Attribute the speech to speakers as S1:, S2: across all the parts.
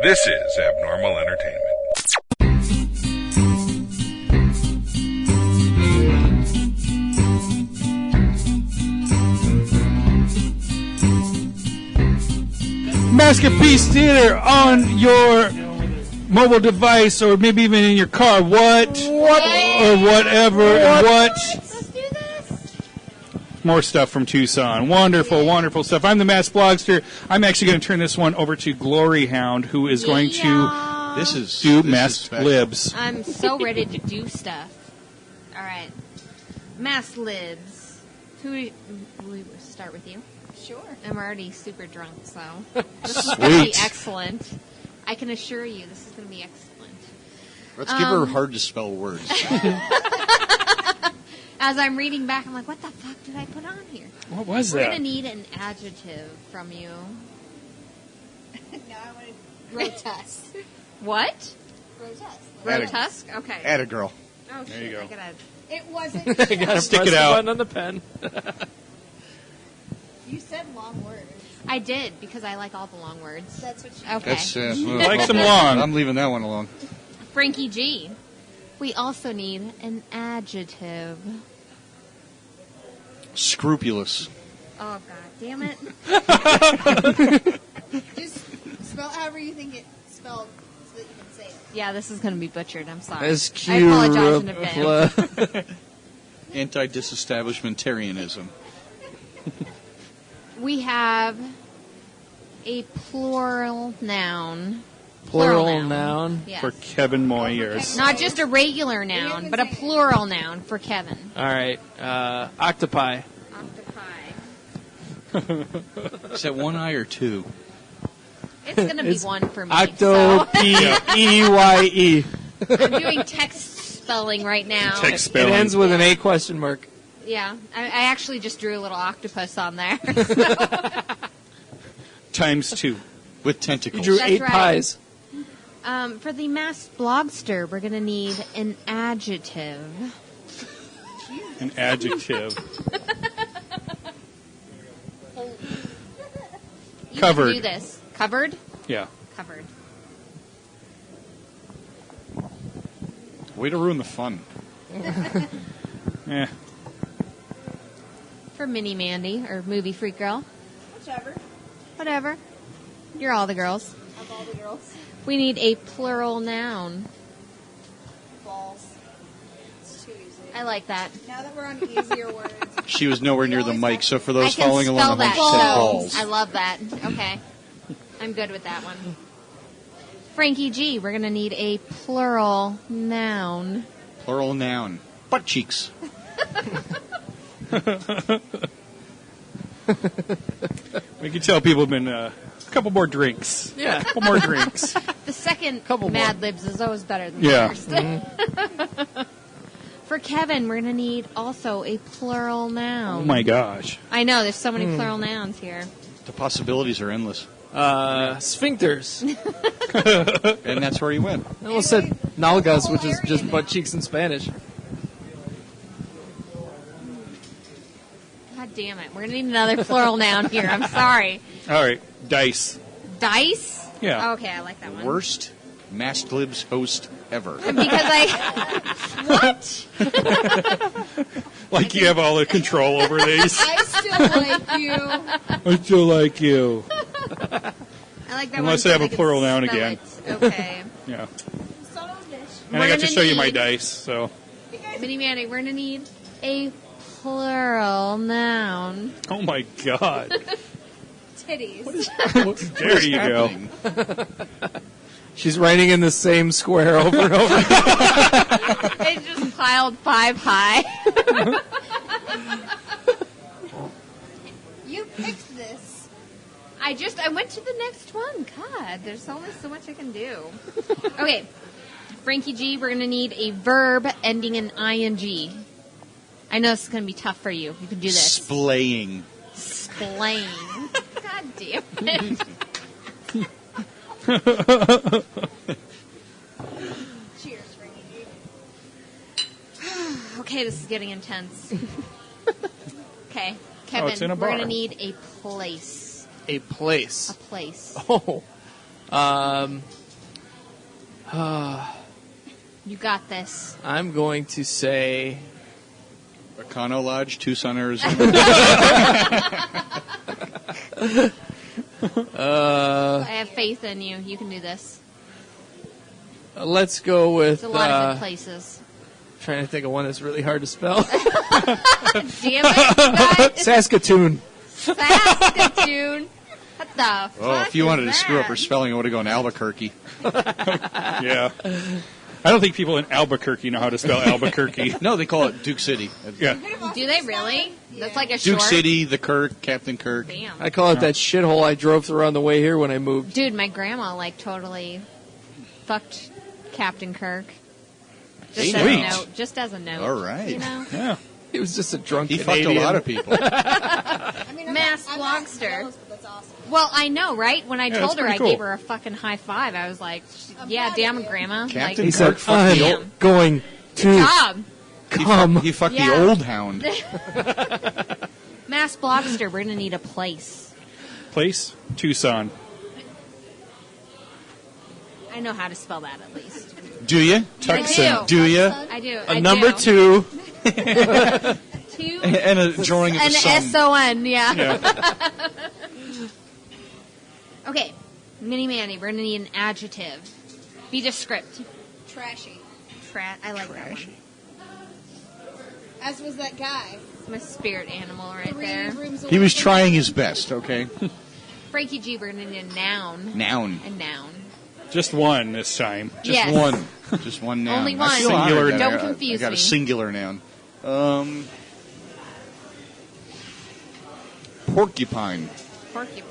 S1: This is Abnormal Entertainment.
S2: Maskerpiece Theater on your mobile device, or maybe even in your car. What? Or whatever. What?
S3: Let's do this.
S2: More stuff from Tucson. Wonderful, wonderful stuff. I'm the Masked Blogster. I'm actually going to turn this one over to GloryHoundd, who is going to do Masked Libs.
S3: I'm so ready to do stuff. All right. Masked Libs. We start with you?
S4: Sure.
S3: I'm already super drunk, so this is going to be excellent. I can assure you this is going to be excellent.
S5: Let's give her hard-to-spell words.
S3: As I'm reading back, I'm like, what the fuck did I put on here?
S2: What was
S3: We're
S2: that?
S3: going to need an adjective from you.
S4: No, I wanted grotesque.
S3: What?
S4: Grotesque.
S3: Grotesque? Okay.
S5: Atta girl.
S3: Oh,
S2: There you
S3: shit.
S2: go.
S4: It wasn't.
S6: I gotta
S2: Stick
S6: press
S2: it
S6: the
S2: out.
S6: button on the pen.
S4: You said long words.
S3: I did, because I like all the long words.
S4: That's what you
S3: Okay.
S5: That's
S2: Like some long.
S5: I'm leaving that one alone.
S3: Frankie G. We also need an adjective.
S5: Scrupulous.
S3: Oh, God damn it.
S4: Just spell however you think it's spelled so that you can say it.
S3: Yeah, this is going to be butchered. I'm sorry.
S6: As
S3: I apologize in advance.
S5: Anti-disestablishmentarianism.
S3: We have a plural noun.
S6: Plural noun.
S3: Yes.
S2: For Kevin Moyers.
S3: Not just a regular noun, but a plural noun for Kevin.
S6: All right. Octopi.
S3: Octopi.
S5: Is that one eye or two?
S3: It's going to be
S6: It's
S3: one for me.
S6: Octo-P-E-Y-E.
S3: I'm doing text spelling right now.
S2: Text
S6: It
S2: spelling.
S6: ends with an A question mark.
S3: Yeah, I actually just drew a little octopus on there.
S2: Times 2.
S5: With
S6: You
S5: tentacles.
S6: drew
S3: That's
S6: 8
S3: right.
S6: pies.
S3: For the Masked Blogster, we're going to need an adjective.
S2: An adjective.
S3: You
S2: Covered.
S3: can do this. Covered?
S2: Yeah.
S3: Covered.
S5: Way to ruin the fun.
S2: Eh.
S3: For Mini Mandy, or Movie Freak Girl.
S4: Whichever.
S3: Whatever. You're all the girls.
S4: Of all the girls.
S3: We need a plural noun.
S4: Balls. It's too easy.
S3: I like that.
S4: Now that we're on easier words.
S5: She was nowhere near the mic, so for
S3: I
S5: those
S3: can
S5: following
S3: spell
S5: along at
S3: that.
S5: home, she said
S3: so
S5: balls.
S3: I love that. Okay. I'm good with that one. Frankie G, we're going to need a plural noun.
S5: Plural noun. Butt cheeks.
S2: We can tell people have been a couple more drinks.
S6: Yeah.
S2: A couple more drinks.
S3: The second
S6: Couple more.
S3: Mad Libs is always better than
S2: Yeah.
S3: the first. For Kevin, we're going to need also a plural noun.
S2: Oh my gosh.
S3: I know, there's so many plural nouns here.
S5: The possibilities are endless.
S6: Sphincters.
S5: And that's where he went.
S6: I almost said nalgas, which is just butt cheeks in Spanish.
S3: God damn it. We're going to need another plural noun here. I'm sorry.
S2: All right. Dice.
S3: Dice?
S2: Yeah.
S3: Okay, I like that one.
S5: Worst Masked Libs host ever.
S3: Because I... What?
S2: Like you have all the control over these.
S4: I still like you.
S2: I still like you.
S3: I like that
S2: Unless
S3: one
S2: I have a
S3: can
S2: plural noun
S3: spell
S2: again.
S3: it. Okay.
S2: Yeah.
S4: Son of a bitch.
S2: And I
S3: We're
S2: got to
S3: gonna
S2: show you my
S3: need-
S2: dice, so.
S3: Mini Manny, we're going to need a plural noun.
S2: Oh my god.
S4: Titties.
S2: There you go.
S6: She's writing in the same square over and over.
S3: It just piled 5 high.
S4: You picked this.
S3: I went to the next one. God, there's only so much I can do. Okay. Frankie G, we're going to need a verb ending in ing. I know this is going to be tough for you. You can do this.
S5: Splaying.
S3: Splaying. God damn it.
S4: Cheers, Frankie.
S3: Okay, this is getting intense. Okay,
S2: Oh,
S3: Kevin,
S2: it's in a
S3: we're
S2: bar.
S3: going to need a place.
S6: A place.
S3: A place.
S6: Oh.
S3: You got this.
S6: I'm going to say
S5: Econo Lodge, Tucson, Arizona.
S3: I have faith in you. You can do this.
S6: let's go with.
S3: There's a lot of good places.
S6: Trying to think of one that's really hard to spell.
S3: Damn it, guys.
S6: Saskatoon.
S3: Saskatoon. What the fuck?
S5: Oh, if you wanted to
S3: is
S5: screw up
S3: that?
S5: her spelling, I would have gone Albuquerque.
S2: Yeah. I don't think people in Albuquerque know how to spell Albuquerque.
S5: No, they call it Duke City.
S2: Yeah.
S3: Do they really? That's like a
S5: Duke
S3: short.
S5: City, the Kirk, Captain Kirk.
S3: Damn.
S6: I call it that shithole I drove through on the way here when I moved.
S3: Dude, my grandma totally fucked Captain Kirk. Just as a
S2: Sweet.
S3: note. Just as a note.
S5: All right.
S3: You know?
S2: Yeah.
S6: He was just a drunk
S5: He
S6: Canadian.
S5: fucked a lot of people.
S4: I mean,
S3: Masked
S4: I'm not
S3: Blogster.
S4: jealous, but that's awesome.
S3: Well, I know, right? When I
S2: Yeah,
S3: told
S2: that's
S3: her, I
S2: pretty cool.
S3: gave her a fucking high five. I was like, yeah, damn it, Grandma.
S5: Captain
S6: He
S3: Like,
S6: said,
S5: Kirk fucked the
S6: I'm
S5: old.
S6: going to
S3: job.
S6: come.
S5: He fucked
S3: Yeah.
S5: the old hound.
S3: Masked Blogster, we're going to need a place.
S2: Place? Tucson.
S3: I know how to spell that at least.
S5: Do you?
S3: Tucson.
S5: Do you?
S3: I do.
S6: A number 2.
S3: Two.
S5: And a drawing of
S3: An
S5: the sun.
S3: S-O-N, yeah.
S2: Yeah.
S3: Okay, Mini Manny, we're going to need an adjective. Be descriptive.
S4: Trashy.
S3: I like that one.
S4: As was that guy.
S3: It's my spirit animal right
S4: 3
S3: there.
S4: rooms away
S5: He was
S4: from
S5: trying
S4: me.
S5: his best, okay?
S3: Frankie G, we're going to need a noun.
S5: Noun.
S3: A noun.
S2: Just one this time.
S5: Just
S3: Yes.
S5: one. Just one noun.
S3: Only
S5: I
S3: one.
S5: feel honored
S2: Singular
S5: that
S3: Don't
S5: I
S3: confuse
S5: got
S3: me.
S5: a singular noun. Porcupine.
S3: Porcupine.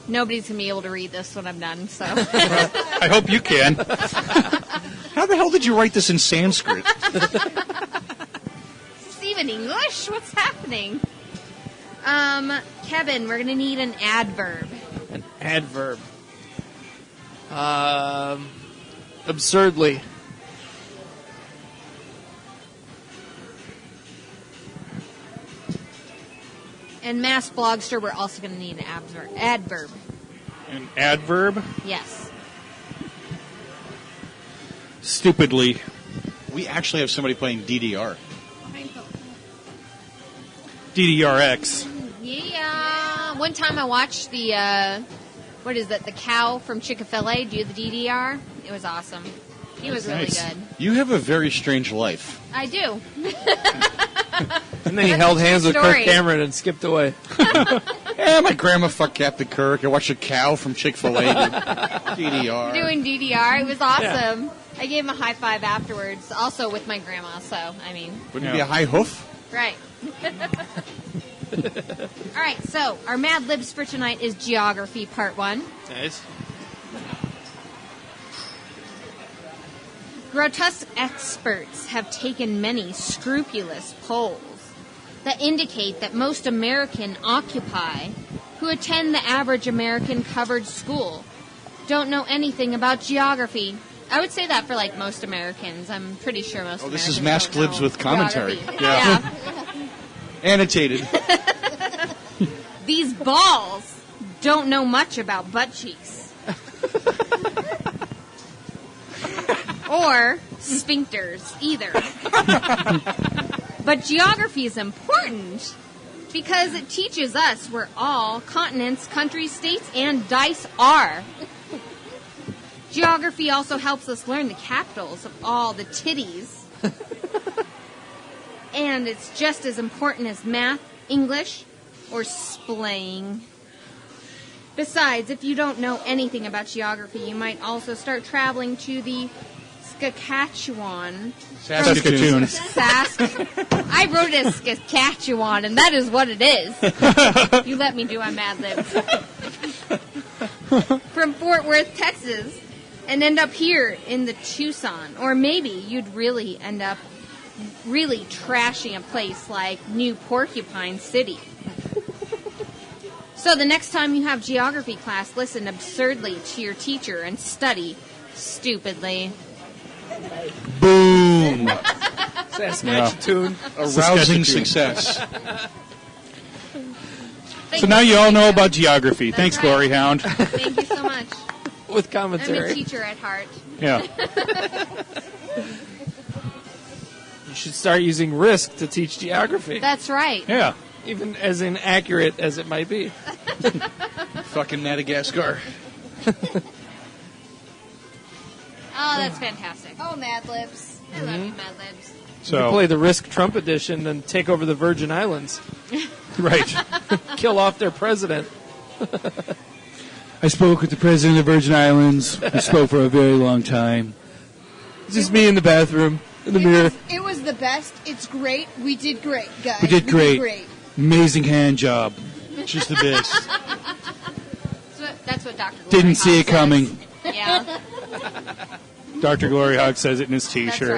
S3: Nobody's going to be able to read this when I'm done, so.
S2: I hope you can.
S5: How the hell did you write this in Sanskrit?
S3: It's even English? What's happening? Kevin, we're going to need an adverb.
S6: An adverb. Absurdly.
S3: And Masked Blogster, we're also going to need an adverb.
S2: An adverb?
S3: Yes.
S2: Stupidly.
S5: We actually have somebody playing DDR.
S2: DDRX.
S3: Yeah. One time I watched the, what is that, the cow from Chick-fil-A do the DDR. It was awesome. He was really
S2: Nice.
S3: good.
S5: You have a very strange life.
S3: I do.
S6: And then he held hands with Kirk
S3: story.
S6: Cameron and skipped away.
S5: Yeah, my grandma fucked Captain Kirk. I watched a cow from Chick-fil-A do DDR.
S3: Doing DDR. It was awesome. I gave him a high five afterwards, also with my grandma, so, I mean,
S5: Wouldn't it be a high hoof?
S3: right. All right, so our Mad Libs for tonight is Geography Part 1.
S6: Nice.
S3: Grotesque experts have taken many scrupulous polls that indicate that most American occupy who attend the average American covered school don't know anything about geography. I would say that for like most Americans. I'm pretty sure most
S5: Oh,
S3: Americans
S5: this is Masked
S3: don't know
S5: Libs with commentary.
S3: geography.
S5: Yeah. Annotated.
S3: These balls don't know much about butt cheeks. Or sphincters, either. But geography is important because it teaches us where all continents, countries, states, and dice are. Geography also helps us learn the capitals of all the titties. And it's just as important as math, English, or spelling. Besides, if you don't know anything about geography, you might also start traveling to the Saskatchewan.
S2: Saskatoon.
S3: I wrote it as Saskatchewan, and that is what it is. You let me do my Mad Libs. From Fort Worth, Texas, and end up here in the Tucson. Or maybe you'd really end up really trashing a place like New Porcupine City. So the next time you have geography class, listen absurdly to your teacher and study stupidly.
S5: Boom.
S6: Saskatchewan.
S5: Arousing
S2: Saskatchewan.
S5: success.
S2: So now you all know about geography. Thanks,
S3: right.
S2: Glory Hound.
S3: Thank you so much.
S6: With
S3: I'm
S6: commentary.
S3: a teacher at heart.
S2: Yeah.
S6: You should start using Risk to teach geography.
S3: That's right.
S2: Yeah.
S6: Even as inaccurate as it might be.
S5: Fucking Madagascar.
S3: Oh, that's fantastic.
S4: Oh, Mad Libs.
S3: I love you, Mad Libs.
S6: You
S2: So
S6: play the Risk Trump edition and take over the Virgin Islands.
S2: right.
S6: Kill off their president.
S2: I spoke with the president of the Virgin Islands. We spoke for a very long time.
S6: It's just me in the bathroom, in the mirror.
S4: It was the best. It's great. We did great, guys.
S2: We did great. Amazing hand job.
S5: Just the best.
S3: That's what Dr. Glory
S2: Didn't see
S3: Hogg
S2: it coming.
S3: says. Yeah,
S2: Dr. Glory Hogg says it in his T-shirt.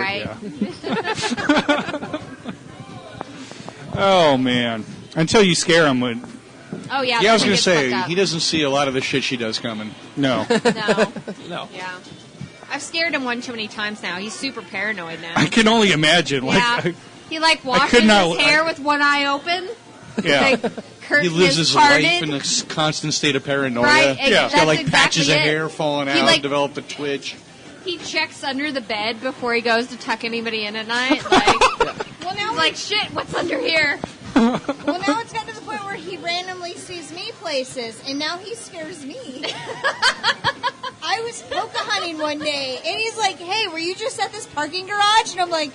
S3: that's right.
S2: Yeah. Oh man! Until you scare him with
S3: Oh, yeah.
S5: Yeah, I was
S3: going to
S5: say, he doesn't see a lot of the shit she does coming.
S2: no.
S3: No.
S6: No.
S3: Yeah. I've scared him one too many times now. He's super paranoid now.
S2: I can only imagine.
S3: Yeah.
S2: Like,
S3: He washes
S2: could not-
S3: his hair with one eye open.
S2: yeah.
S3: Curtain
S5: He lives
S3: is
S5: his
S3: parted.
S5: life in a constant state of paranoia.
S3: Right,
S5: He's
S2: Yeah.
S5: got like
S3: that's
S5: patches of
S3: exactly it.
S5: hair falling
S3: He,
S5: out, developed a twitch.
S3: He checks under the bed before he goes to tuck anybody in at night. Like,
S4: Well, now
S3: he's like, shit, what's under here?
S4: well, now it's gotten to the point where he randomly sees me places, and now he scares me. I was poke hunting one day, and he's like, "Hey, were you just at this parking garage?" And I'm like,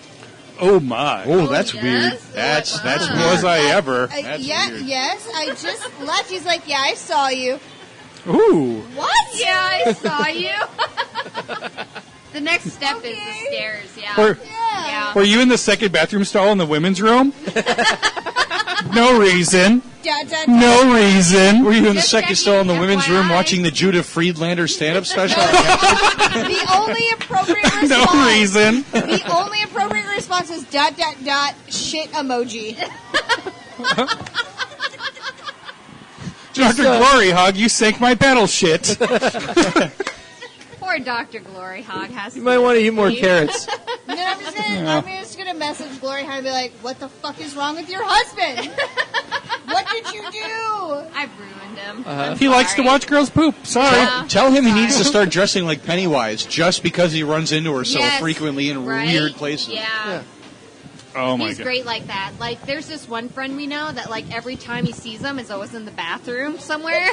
S2: Oh my!
S5: Oh, that's
S3: yes?
S5: weird. That's weird.
S2: Was I ever?
S5: That's
S4: yeah,
S5: weird.
S4: yes, I just left. He's like, "Yeah, I saw you."
S2: Ooh.
S4: What?
S3: Yeah, I saw you. The next step is the
S4: Okay.
S3: stairs, yeah.
S2: Were,
S3: Yeah.
S2: were you in the second bathroom stall in the women's room? No reason. No reason.
S5: Were you in the
S3: Just
S5: second
S3: checking,
S5: stall in the women's room
S3: FYI.
S5: watching the Judah Friedlander stand-up special?
S4: The only appropriate response.
S2: No reason.
S4: The only appropriate response is ... shit emoji.
S2: Dr. Glory Hog, you sank my battle shit.
S3: Poor Dr. Glory Hogg has to
S6: You might want to eat more
S3: leave.
S6: carrots.
S4: And then I'm just gonna message GloryHoundd and be like, "What the fuck is wrong with your husband? What did you do?"
S3: I've ruined him.
S2: He likes to watch girls poop. Sorry.
S3: Yeah.
S5: Tell him he needs to start dressing like Pennywise just because he runs into her so
S3: Yes,
S5: frequently in
S3: right?
S5: weird places.
S3: Yeah.
S2: Oh my
S3: He's
S2: god.
S3: great like that. Like, there's this one friend we know that, like, every time he sees him is always in the bathroom somewhere.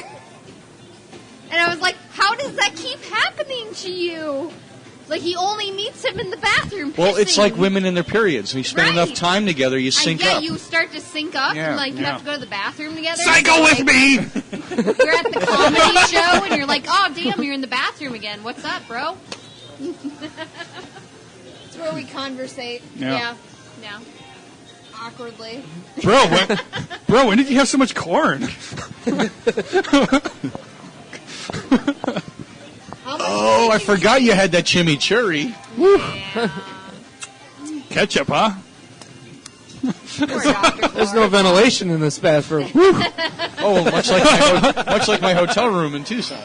S3: And I was like, how does that keep happening to you? Like, he only meets him in the bathroom.
S5: Well, it's
S3: pissing.
S5: like women and their periods. When you spend enough
S3: Right.
S5: time together, you sync
S3: yeah,
S5: up.
S3: you start to sync up,
S5: Yeah,
S3: and like you
S2: yeah.
S3: have to go to the bathroom together.
S2: Cycle
S3: Like,
S2: with me.
S3: You're at the comedy show, and you're like, "Oh, damn, you're in the bathroom again. What's up, bro?"
S4: It's where we conversate
S2: Yeah.
S3: yeah.
S4: awkwardly.
S2: Bro, when did you have so much corn?
S5: Oh, I forgot you had that chimichurri.
S3: Yeah.
S2: Ketchup, huh?
S3: Poor Dr.
S6: There's no ventilation in this bathroom.
S5: Oh, much like my hotel room in Tucson.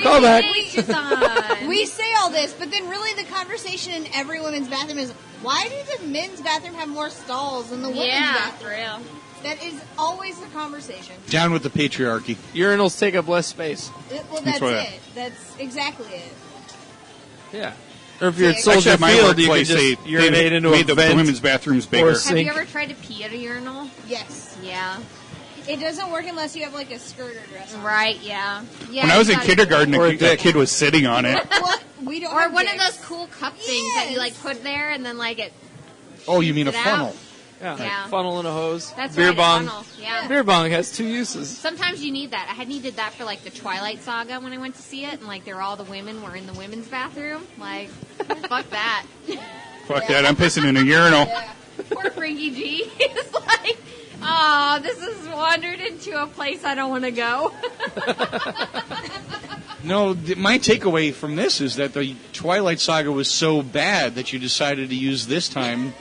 S6: Call back.
S3: Tucson.
S4: We say all this, but then really the conversation in every women's bathroom is, why do the men's bathroom have more stalls than the women's
S3: Yeah,
S4: bathroom?
S3: for real.
S4: That is always the conversation.
S5: Down with the patriarchy.
S6: Urinals take up less space.
S4: Well, that's
S2: what
S4: it. That's exactly it.
S6: Yeah. Or if you're at
S4: Actually,
S6: Soldier
S2: at my
S6: Field, you can
S2: workplace,
S6: just
S2: they
S6: urinate into
S2: made
S6: a
S2: the
S6: vent.
S2: women's bathrooms bigger.
S6: Or
S3: Have
S6: sink.
S3: you ever tried to pee at a urinal?
S4: Yes.
S3: Yeah.
S4: It doesn't work unless you have like a skirt or dress on.
S3: Right. Yeah. Yeah.
S2: When I was
S3: you
S2: in
S3: gotta-
S2: kindergarten,
S6: Or a
S2: a
S6: dick.
S2: kid was sitting on it.
S4: Well, we don't
S3: Or
S4: have
S3: one of
S4: dicks.
S3: those cool cup things that you like put there, and then like it.
S5: Oh, you mean a
S3: Sit out.
S5: funnel?
S6: Yeah.
S3: Yeah.
S6: Funnel and a hose.
S3: That's
S6: Beer
S3: right.
S6: bong.
S3: A funnel. Yeah.
S6: Beer bong has two uses.
S3: Sometimes you need that. I had needed that for like the Twilight Saga when I went to see it, and like there were all the women were in the women's bathroom. Like, fuck that.
S2: Fuck that, I'm pissing in a urinal.
S3: Poor Frankie G. He's like, oh, this has wandered into a place I don't want to go.
S5: No, my takeaway from this is that the Twilight Saga was so bad that you decided to use this time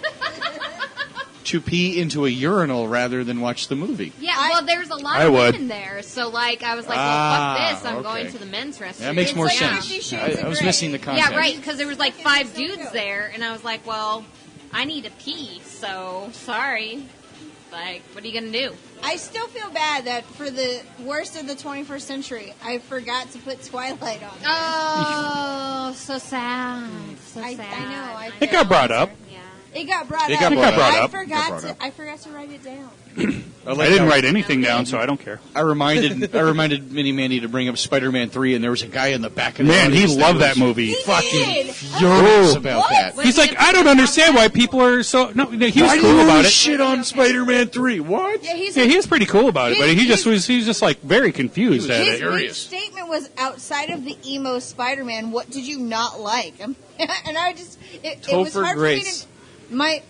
S5: to pee into a urinal rather than watch the movie.
S3: Yeah, well, there's a lot
S2: I
S3: of
S2: would.
S3: women there, so like I was like, well, fuck this. I'm
S5: okay.
S3: going to the men's restroom.
S5: That makes more
S3: Yeah.
S5: sense.
S4: 50 Shades of
S5: I was
S4: Grey.
S5: missing the context.
S3: Yeah, right, because there was like 5 dudes there, and I was like, well, I need to pee, so sorry. Like, what are you going to do?
S4: I still feel bad that for the worst of the 21st century, I forgot to put Twilight on.
S3: Oh, so sad. So
S4: I
S3: sad.
S4: know.
S2: It got brought up.
S3: Yeah.
S4: It got brought
S5: It
S4: up.
S5: got brought
S2: up.
S4: I forgot to write it down.
S2: I didn't write anything down, so I don't care.
S5: I reminded Mini Mandy to bring up Spider-Man 3, and there was a guy in the back of the
S2: Man, he
S5: audience
S2: loved
S5: was
S2: that movie.
S5: fucking furious about that.
S2: He's like, I don't understand why people are so. No, he was
S5: Why do
S2: cool
S5: you
S2: about
S5: always
S2: it.
S5: shit on Spider-Man 3? What?
S4: Yeah, he's
S2: Yeah, he was pretty cool about it, but he was just like very confused at
S4: his
S2: it.
S4: big statement was, outside of the emo Spider-Man, what did you not like? And I just, it was
S6: Topher
S4: hard
S6: Grace.
S4: for me to.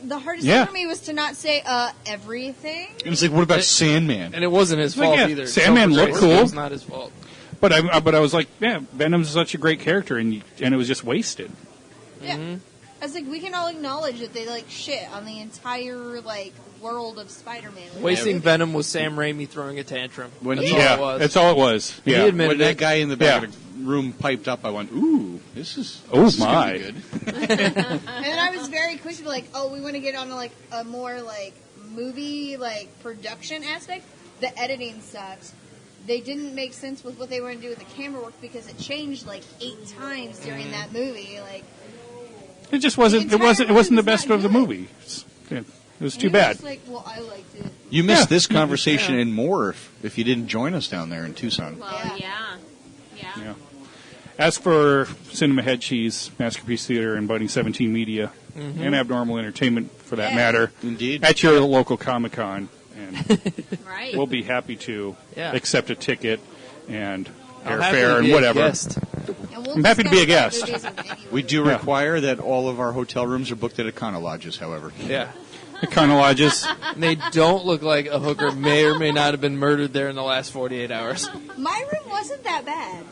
S4: The hardest
S2: Yeah.
S4: thing for me was to not say everything.
S5: It was like, what about Sandman?
S6: And it wasn't his
S2: Like,
S6: fault
S2: yeah,
S6: either.
S2: Sandman
S6: Topher
S2: looked
S6: Grace,
S2: cool.
S6: It was not his fault.
S2: But I was like, yeah, Venom's such a great character, and it was just wasted.
S4: Yeah. I was like, we can all acknowledge that they like shit on the entire like world of Spider-Man.
S6: Wasting Venom was Sam Raimi throwing a tantrum.
S5: When
S6: That's
S5: he-
S6: all
S2: Yeah,
S6: it was.
S2: that's all it was.
S6: He
S2: Yeah.
S6: admitted
S5: When that
S6: it.
S5: guy in the back
S2: Yeah.
S5: of the room piped up, I went, ooh, this is
S2: Oh,
S5: this is gonna
S2: my.
S5: be good.
S4: And then I was very quick to be like, oh, we want to get on to like a more like movie like production aspect. The editing sucks. They didn't make sense with what they were going to do with the camera work because it changed like 8 times during that movie. Like,
S2: It just wasn't.
S4: The
S2: It wasn't. It wasn't the
S4: entire
S2: best of the
S4: movie's
S2: movie. It was too
S4: and he was
S2: bad.
S4: just like, well, I liked it.
S5: You missed
S2: Yeah.
S5: this conversation and more if you didn't join us down there in Tucson.
S3: Well, yeah.
S2: Yeah. As for Cinema Head Cheese, Maskerpiece Theater, and Budding 17 Media, and Abnormal Entertainment, for that
S4: Yeah.
S2: matter,
S5: Indeed.
S2: at your local Comic-Con, and
S3: Right.
S2: we'll be happy to
S6: Yeah.
S2: accept a ticket and
S6: I'll
S2: airfare
S6: happily
S2: and
S6: be a
S2: whatever.
S6: guest.
S4: And we'll
S2: I'm happy to be a
S4: discuss
S2: guest.
S4: that movies with you.
S5: We do
S2: Yeah.
S5: require that all of our hotel rooms are booked at Econo Lodges, however.
S6: Yeah.
S2: Econo Lodges.
S6: And they don't look like a hooker may or may not have been murdered there in the last 48 hours.
S4: My room wasn't that bad.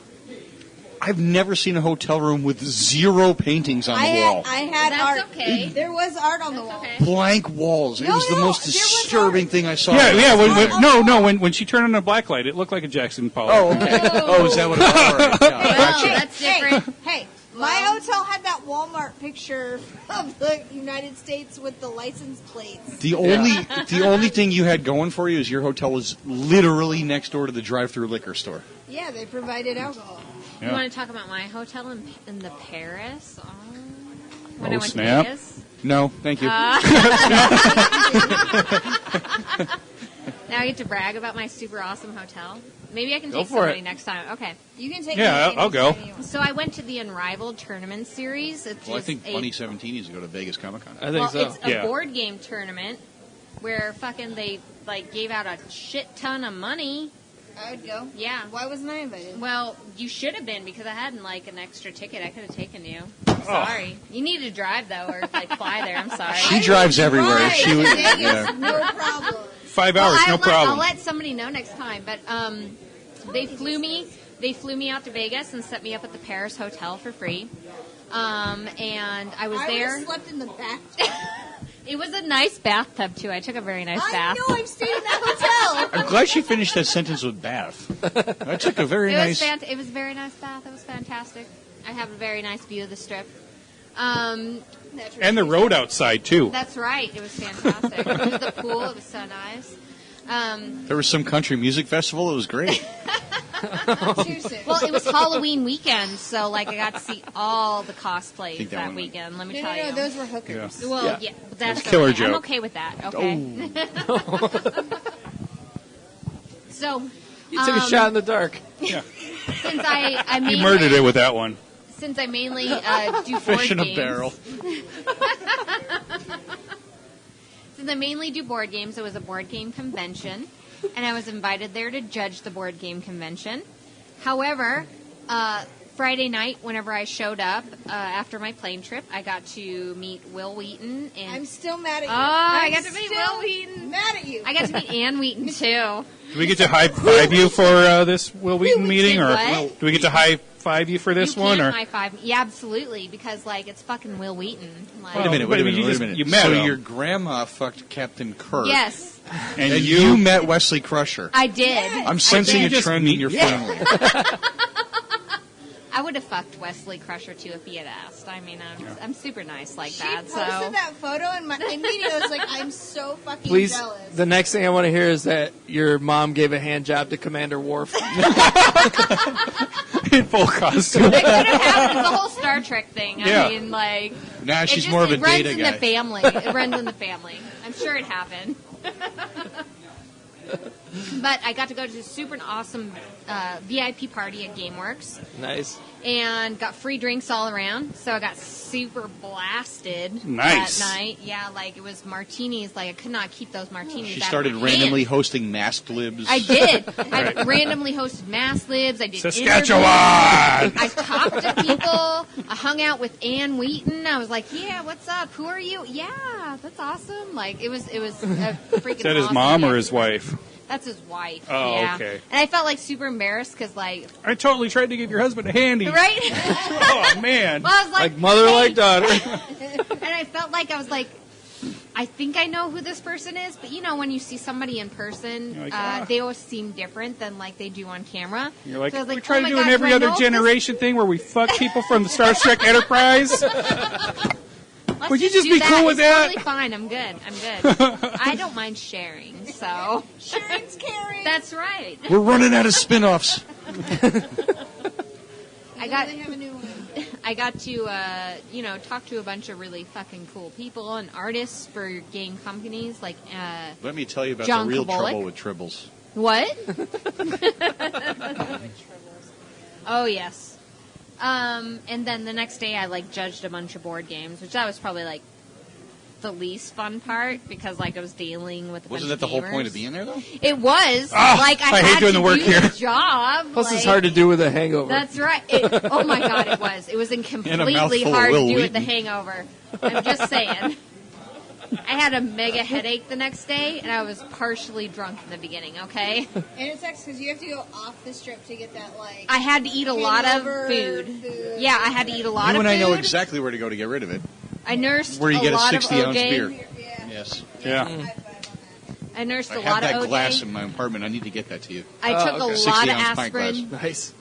S5: I've never seen a hotel room with 0 paintings on the wall.
S4: I had
S3: That's
S4: art.
S3: okay.
S4: There was art on the wall.
S3: Okay.
S5: Blank walls. It
S4: No,
S5: was the
S4: no,
S5: most
S4: there was
S5: disturbing
S4: art.
S5: thing I saw.
S2: Yeah.
S4: Oh,
S2: When she turned on a black light, it looked like a Jackson Pollock.
S5: Oh, okay. Oh, is that what it was? All right. Yeah,
S3: Well,
S5: gotcha.
S3: that's different.
S4: Hey, my hotel had that Walmart picture of the United States with the license plates.
S5: The only thing you had going for you is your hotel was literally next door to the drive-through liquor store.
S4: Yeah, they provided alcohol.
S3: You want to talk about my hotel in the Paris? Oh, when
S2: Oh,
S3: I went
S2: snap.
S3: to Vegas.
S5: No, thank you.
S3: Now I get to brag about my super awesome hotel. Maybe I can
S6: Go
S3: take
S6: for
S3: somebody
S6: it.
S3: next time. Okay.
S4: You can take
S2: Yeah,
S4: me
S2: I'll go.
S4: anytime you want.
S3: So I went to the Unrivaled Tournament Series. It's
S5: Well, I
S3: just
S5: think
S3: a,
S5: 2017 needs to go to Vegas Comic-Con.
S6: I think
S3: well,
S6: so.
S3: it's a
S2: Yeah.
S3: board game tournament where fucking they like gave out a shit ton of money.
S4: I would go.
S3: Yeah.
S4: Why wasn't I invited?
S3: Well, you should have been because I had like an extra ticket. I could have taken you.
S2: Oh.
S3: I'm sorry. You need to drive though, or like fly there. I'm sorry.
S5: She drives everywhere.
S4: Right.
S5: She was,
S4: Vegas,
S5: yeah.
S4: no problem.
S2: 5
S3: Well,
S2: hours, no
S3: I'll
S2: problem.
S3: let somebody know next time. But they flew me. They flew me out to Vegas and set me up at the Paris hotel for free. And I was
S4: I
S3: there.
S4: would've slept in the back.
S3: It was a nice bathtub too. I took a very nice
S4: I
S3: bath.
S4: know I've stayed in that hotel.
S5: I'm glad she finished that sentence with bath. That took a very
S3: It
S5: nice.
S3: was it was a very nice bath. It was fantastic. I have a very nice view of the strip.
S2: And the road outside, too.
S3: That's right. It was fantastic. It was the pool. It was so nice.
S5: There was some country music festival. It was great.
S3: Well, it was Halloween weekend, so like I got to see all the cosplays
S5: Think that
S3: that
S5: one-
S3: weekend. Let me
S4: No,
S3: tell
S4: no,
S3: you.
S4: no, those were hookers.
S3: Well, yeah, but that's
S2: Killer
S3: okay. I'm
S2: joke.
S3: okay with that. Okay. So
S6: You took a shot in the dark.
S2: Yeah.
S3: since I
S2: He
S3: mainly,
S2: murdered it with that one.
S3: since I mainly do board
S5: Fish in a
S3: games,
S5: barrel.
S3: Since I mainly do board games, it was a board game convention, and I was invited there to judge the board game convention. However, Friday night, whenever I showed up after my plane trip, I got to meet Will Wheaton and
S4: I'm still mad at you.
S3: Oh, I
S4: I'm
S3: got to meet
S4: still
S3: Will Wheaton.
S4: Mad at you.
S3: I got to meet Ann Wheaton too.
S2: Do we get to high five you for this Will Wheaton meeting, or
S3: what?
S2: do we get to high five you for this
S3: you
S2: one?
S3: can
S2: Or
S3: high five. Yeah, absolutely, because like it's fucking Will Wheaton. Like,
S5: Wait a minute. Wait a minute.
S2: You
S5: Wait a
S2: just-
S5: minute.
S2: you met
S5: so
S2: him.
S5: your grandma fucked Captain Kirk.
S3: Yes,
S2: and
S5: And you met Wesley Crusher.
S3: I did.
S5: I'm sensing
S2: you
S5: a
S2: just
S5: trend in your family.
S3: I would have fucked Wesley Crusher too if he had asked. I mean, I'm super nice like
S4: She
S3: that.
S4: posted
S3: So
S4: that photo and immediately I was like, I'm so fucking
S6: Please,
S4: jealous.
S6: the next thing I want to hear is that your mom gave a hand job to Commander Worf.
S2: In full costume.
S3: it could have happened. It's the whole Star Trek thing.
S2: Yeah.
S3: I mean, like,
S5: Nah, she's
S3: it
S5: more of a
S3: runs
S5: data
S3: in
S5: guy.
S3: the family. It runs in the family. I'm sure it happened. But I got to go to a super awesome VIP party at GameWorks.
S6: Nice.
S3: And got free drinks all around. So I got super blasted
S2: Nice.
S3: that night. Yeah, like it was martinis. Like I could not keep those martinis
S5: She
S3: out
S5: started
S3: of my
S5: randomly
S3: hand.
S5: hosting Masked Libs.
S3: I did. I randomly hosted Masked Libs. I did
S2: Saskatchewan!
S3: interviews. I talked to people. I hung out with Ann Wheaton. I was like, yeah, what's up? Who are you? Yeah, that's awesome. Like, it was a freaking
S2: Is that his
S3: awesome
S2: mom or
S3: day.
S2: his wife?
S3: That's his wife.
S2: Oh,
S3: yeah.
S2: okay.
S3: And I felt like super embarrassed because, like,
S2: I totally tried to give your husband a handy.
S3: right?
S2: Oh, man.
S3: Well, I was
S6: Like mother,
S3: hey.
S6: like daughter.
S3: And I felt like I was like, I think I know who this person is, but you know, when you see somebody in person,
S2: You're like,
S3: they always seem different than like they do on camera.
S2: You're like,
S3: So I was
S2: we
S3: like,
S2: try
S3: oh
S2: to
S3: my
S2: do
S3: God,
S2: an every
S3: do I
S2: other
S3: know if this-
S2: generation thing where we fuck people from the Star Trek Enterprise.
S3: Let's
S2: Would you just
S3: do
S2: be cool with
S3: It's
S2: that?
S3: Totally fine. I'm good. I don't mind sharing. So
S4: Sharon's caring.
S3: that's right.
S5: We're running out of spin-offs.
S3: I got
S4: They have a new one.
S3: I got to talk to a bunch of really fucking cool people and artists for game companies like
S5: Let me tell you about
S3: John
S5: the real
S3: Kovalik.
S5: trouble with tribbles.
S3: what? Oh yes. And then the next day I like judged a bunch of board games, which that was probably like the least fun part because like I was dealing with a
S5: Wasn't
S3: bunch
S5: that the
S3: of
S5: whole point of
S3: gamers.
S5: being there, though?
S3: It was like
S2: I hate
S3: had
S2: doing
S3: to
S2: the work
S3: do
S2: here.
S3: the job.
S6: Plus, it's
S3: like-
S6: hard to do with a hangover.
S3: That's right. Oh my god, it was. It was completely
S5: mouthful of
S3: hard to
S5: Will
S3: do with the
S5: Wheaton.
S3: hangover. I'm just saying. I had a mega headache the next day, and I was partially drunk in the beginning. Okay,
S4: And it sucks because you have to go off the strip to get that, like,
S3: I had to eat a lot of
S4: hangover
S3: food. Yeah, I had to eat a lot
S5: You
S3: of
S5: and
S3: food.
S5: I know exactly where to go to get rid of it.
S3: I nursed
S5: Where you
S3: a
S5: get a
S3: lot
S5: 60-ounce
S3: of OJ.
S5: beer.
S4: Yeah.
S5: Yes.
S2: Yeah.
S4: High five on that.
S3: I nursed
S5: I
S3: a
S5: have
S3: lot
S5: that
S3: of
S5: glass
S3: OJ.
S5: in my apartment. I need to get that to you.
S3: I
S6: Oh,
S3: took
S6: okay.
S3: a lot of
S5: 60-ounce pint glass.
S3: aspirin.
S6: Nice.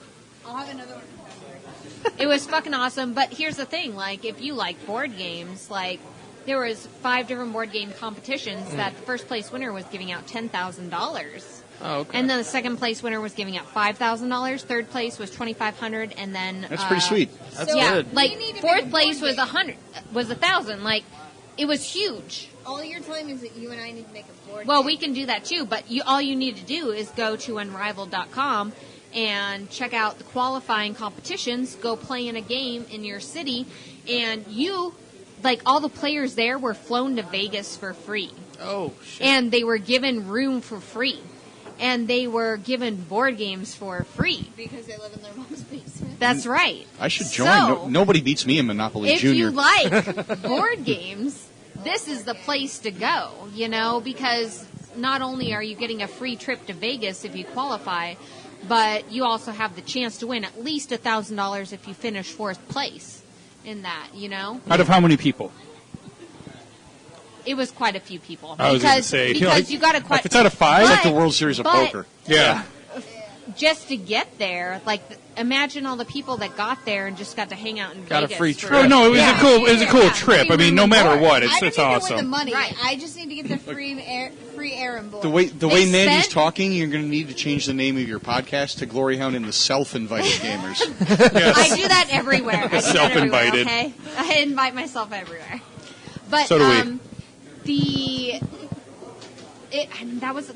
S4: I'll have another one.
S3: It was fucking awesome. But here's the thing: like, if you like board games, like. There was 5 different board game competitions that the first place winner was giving out $10,000.
S6: Oh, okay.
S3: And then the second place winner was giving out $5,000. Third place was $2,500, and then
S5: That's pretty sweet.
S6: That's
S3: yeah,
S6: good.
S3: like
S4: You need to make a
S3: fourth
S4: board
S3: place was
S4: game.
S3: $1,000. Like it was huge.
S4: All you're telling me is that you and I need to make a board
S3: Well,
S4: game.
S3: we can do that too, but all you need to do is go to unrivaled.com and check out the qualifying competitions. Go play in a game in your city, and like all the players there were flown to Vegas for free.
S6: Oh, shit.
S3: And they were given room for free. And they were given board games for free.
S4: Because they live in their mom's basement.
S3: That's right.
S5: I should join.
S3: So,
S5: Nobody beats me in Monopoly
S3: if
S5: Junior.
S3: you like board games, this is the place to go, because not only are you getting a free trip to Vegas if you qualify, but you also have the chance to win at least $1,000 if you finish 4th place in that,
S2: Out of how many people?
S3: It was quite a few people.
S2: I was going to say.
S3: Because you got to quite...
S2: If it's out of 5?
S5: It's like the World Series of
S3: but-
S5: Poker.
S2: Yeah.
S3: Just to get there, like, imagine all the people that got there and just got to hang out in
S6: Got a
S3: Vegas.
S6: free
S3: for-
S6: trip.
S2: Oh, no, it was
S3: Yeah.
S2: a cool
S3: Yeah.
S2: trip.
S3: Free
S2: I mean,
S3: room
S2: no
S3: and
S2: matter
S3: board.
S2: what,
S4: I
S2: it's
S4: don't need to win the
S2: awesome.
S4: money.
S3: Right.
S4: I just need to get the free air and board.
S5: The way
S3: They
S5: Mandy's
S3: spent-
S5: talking, you're going to need to change the name of your podcast to GloryHoundd and the Self-Invited Gamers.
S3: I do that everywhere. I do that
S2: Self-invited.
S3: everywhere, okay? I invite myself everywhere. But
S2: So do we.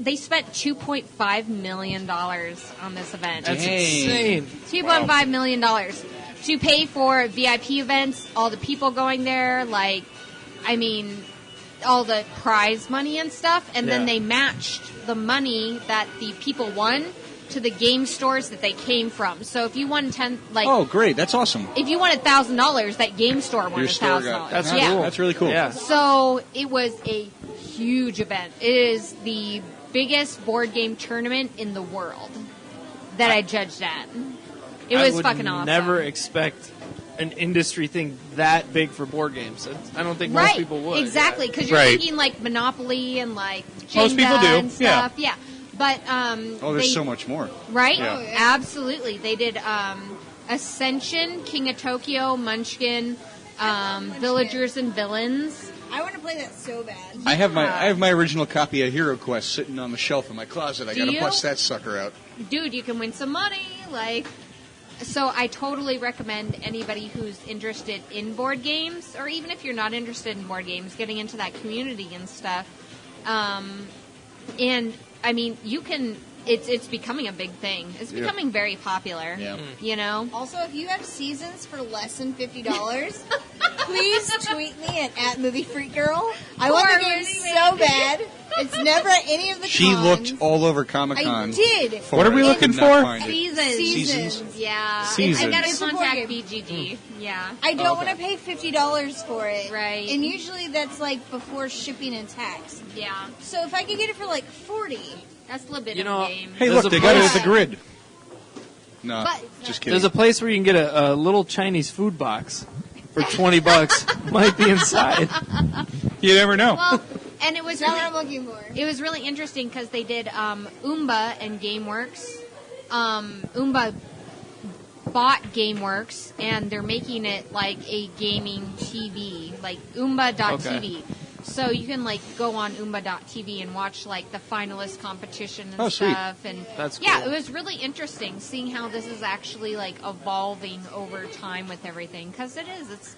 S3: they spent $2.5 million on this event.
S6: That's
S5: Dang.
S6: insane.
S3: $2.5 million to pay for VIP events, all the people going there, all the prize money and stuff, and then
S6: Yeah.
S3: they matched the money that the people won to the game stores that they came from. So if you won
S5: Oh, great. That's awesome.
S3: if you won $1,000, that game store won
S5: Your store
S3: $1,000.
S5: got
S6: That's
S3: yeah.
S6: cool.
S5: That's really cool.
S6: Yeah.
S3: So it was a huge event. It is the biggest board game tournament in the world that I judged at. It was
S6: I would
S3: fucking awesome.
S6: never expect an industry thing that big for board games. I don't think most
S3: Right,
S6: people would.
S3: exactly, because you're
S2: Right.
S3: thinking like Monopoly and like Jenga
S2: Most people do,
S3: and stuff. Yeah. But
S5: Oh, there's so much more.
S3: Right?
S5: Yeah.
S4: Oh, yeah.
S3: Absolutely. They did Ascension, King of Tokyo, Munchkin, Villagers and Villains.
S4: I want to play that so bad.
S5: I have my original copy of Hero Quest sitting on the shelf in my closet. I got to bust that sucker out.
S3: Dude, you can win some money. So I totally recommend anybody who's interested in board games, or even if you're not interested in board games, getting into that community and stuff. And I mean, you can. It's becoming a big thing. It's becoming very popular.
S5: Yeah.
S3: You know.
S4: Also, if you have seasons for less than $50, please tweet me at @MovieFreakGirl. I want the game so bad. It's never at any of the
S5: She
S4: cons.
S5: looked all over Comic-Con.
S4: I did.
S2: What are we looking
S5: Could not
S2: for?
S5: find it.
S3: Seasons. Yeah.
S2: Seasons.
S3: I gotta
S4: It's a board
S3: contact
S4: game.
S3: BGG. Yeah.
S4: I don't want to pay $50 for it.
S3: Right.
S4: And usually that's like before shipping and tax.
S3: Yeah.
S4: So if I could get it for like $40.
S3: That's a little bit
S6: You
S3: of
S6: know,
S3: a game.
S5: Hey,
S6: There's
S5: look,
S6: a
S5: they got it
S6: place-
S5: at the grid. No,
S3: But-
S5: just kidding.
S6: There's a place where you can get a little Chinese food box for $20. Might be inside.
S2: You never know.
S3: Well, and it was
S4: That's what I'm looking for.
S3: It was really interesting because they did Oomba and GameWorks. Oomba bought GameWorks, and they're making it like a gaming TV, like Oomba.tv.
S6: Okay.
S3: So you can like go on Oomba.tv and watch like the finalist competition and
S5: Oh, sweet.
S3: stuff. And
S6: That's
S3: yeah,
S6: cool.
S3: it was really interesting seeing how this is actually like evolving over time with everything, because it is. It's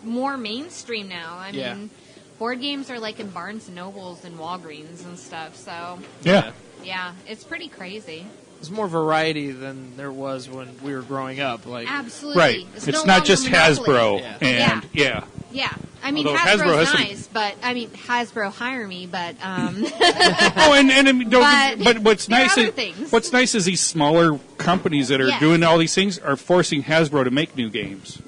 S3: more mainstream now. I
S6: Yeah.
S3: mean, board games are like in Barnes and Nobles and Walgreens and stuff. So
S2: Yeah.
S3: yeah, it's pretty crazy.
S6: There's more variety than there was when we were growing up. Like,
S3: Absolutely.
S2: Right.
S3: It's
S2: It's
S3: no
S2: not
S3: longer
S2: just
S3: Monopoly.
S2: Hasbro.
S6: Yeah.
S2: And, yeah.
S3: Yeah. I mean,
S2: Although
S3: Hasbro's
S2: Hasbro has some-
S3: nice, but I mean, Hasbro hire me, but
S2: Oh, and I mean, but what's
S3: there are
S2: nice
S3: other
S2: is
S3: things.
S2: what's nice is these smaller companies that are
S3: Yes.
S2: doing all these things are forcing Hasbro to make new games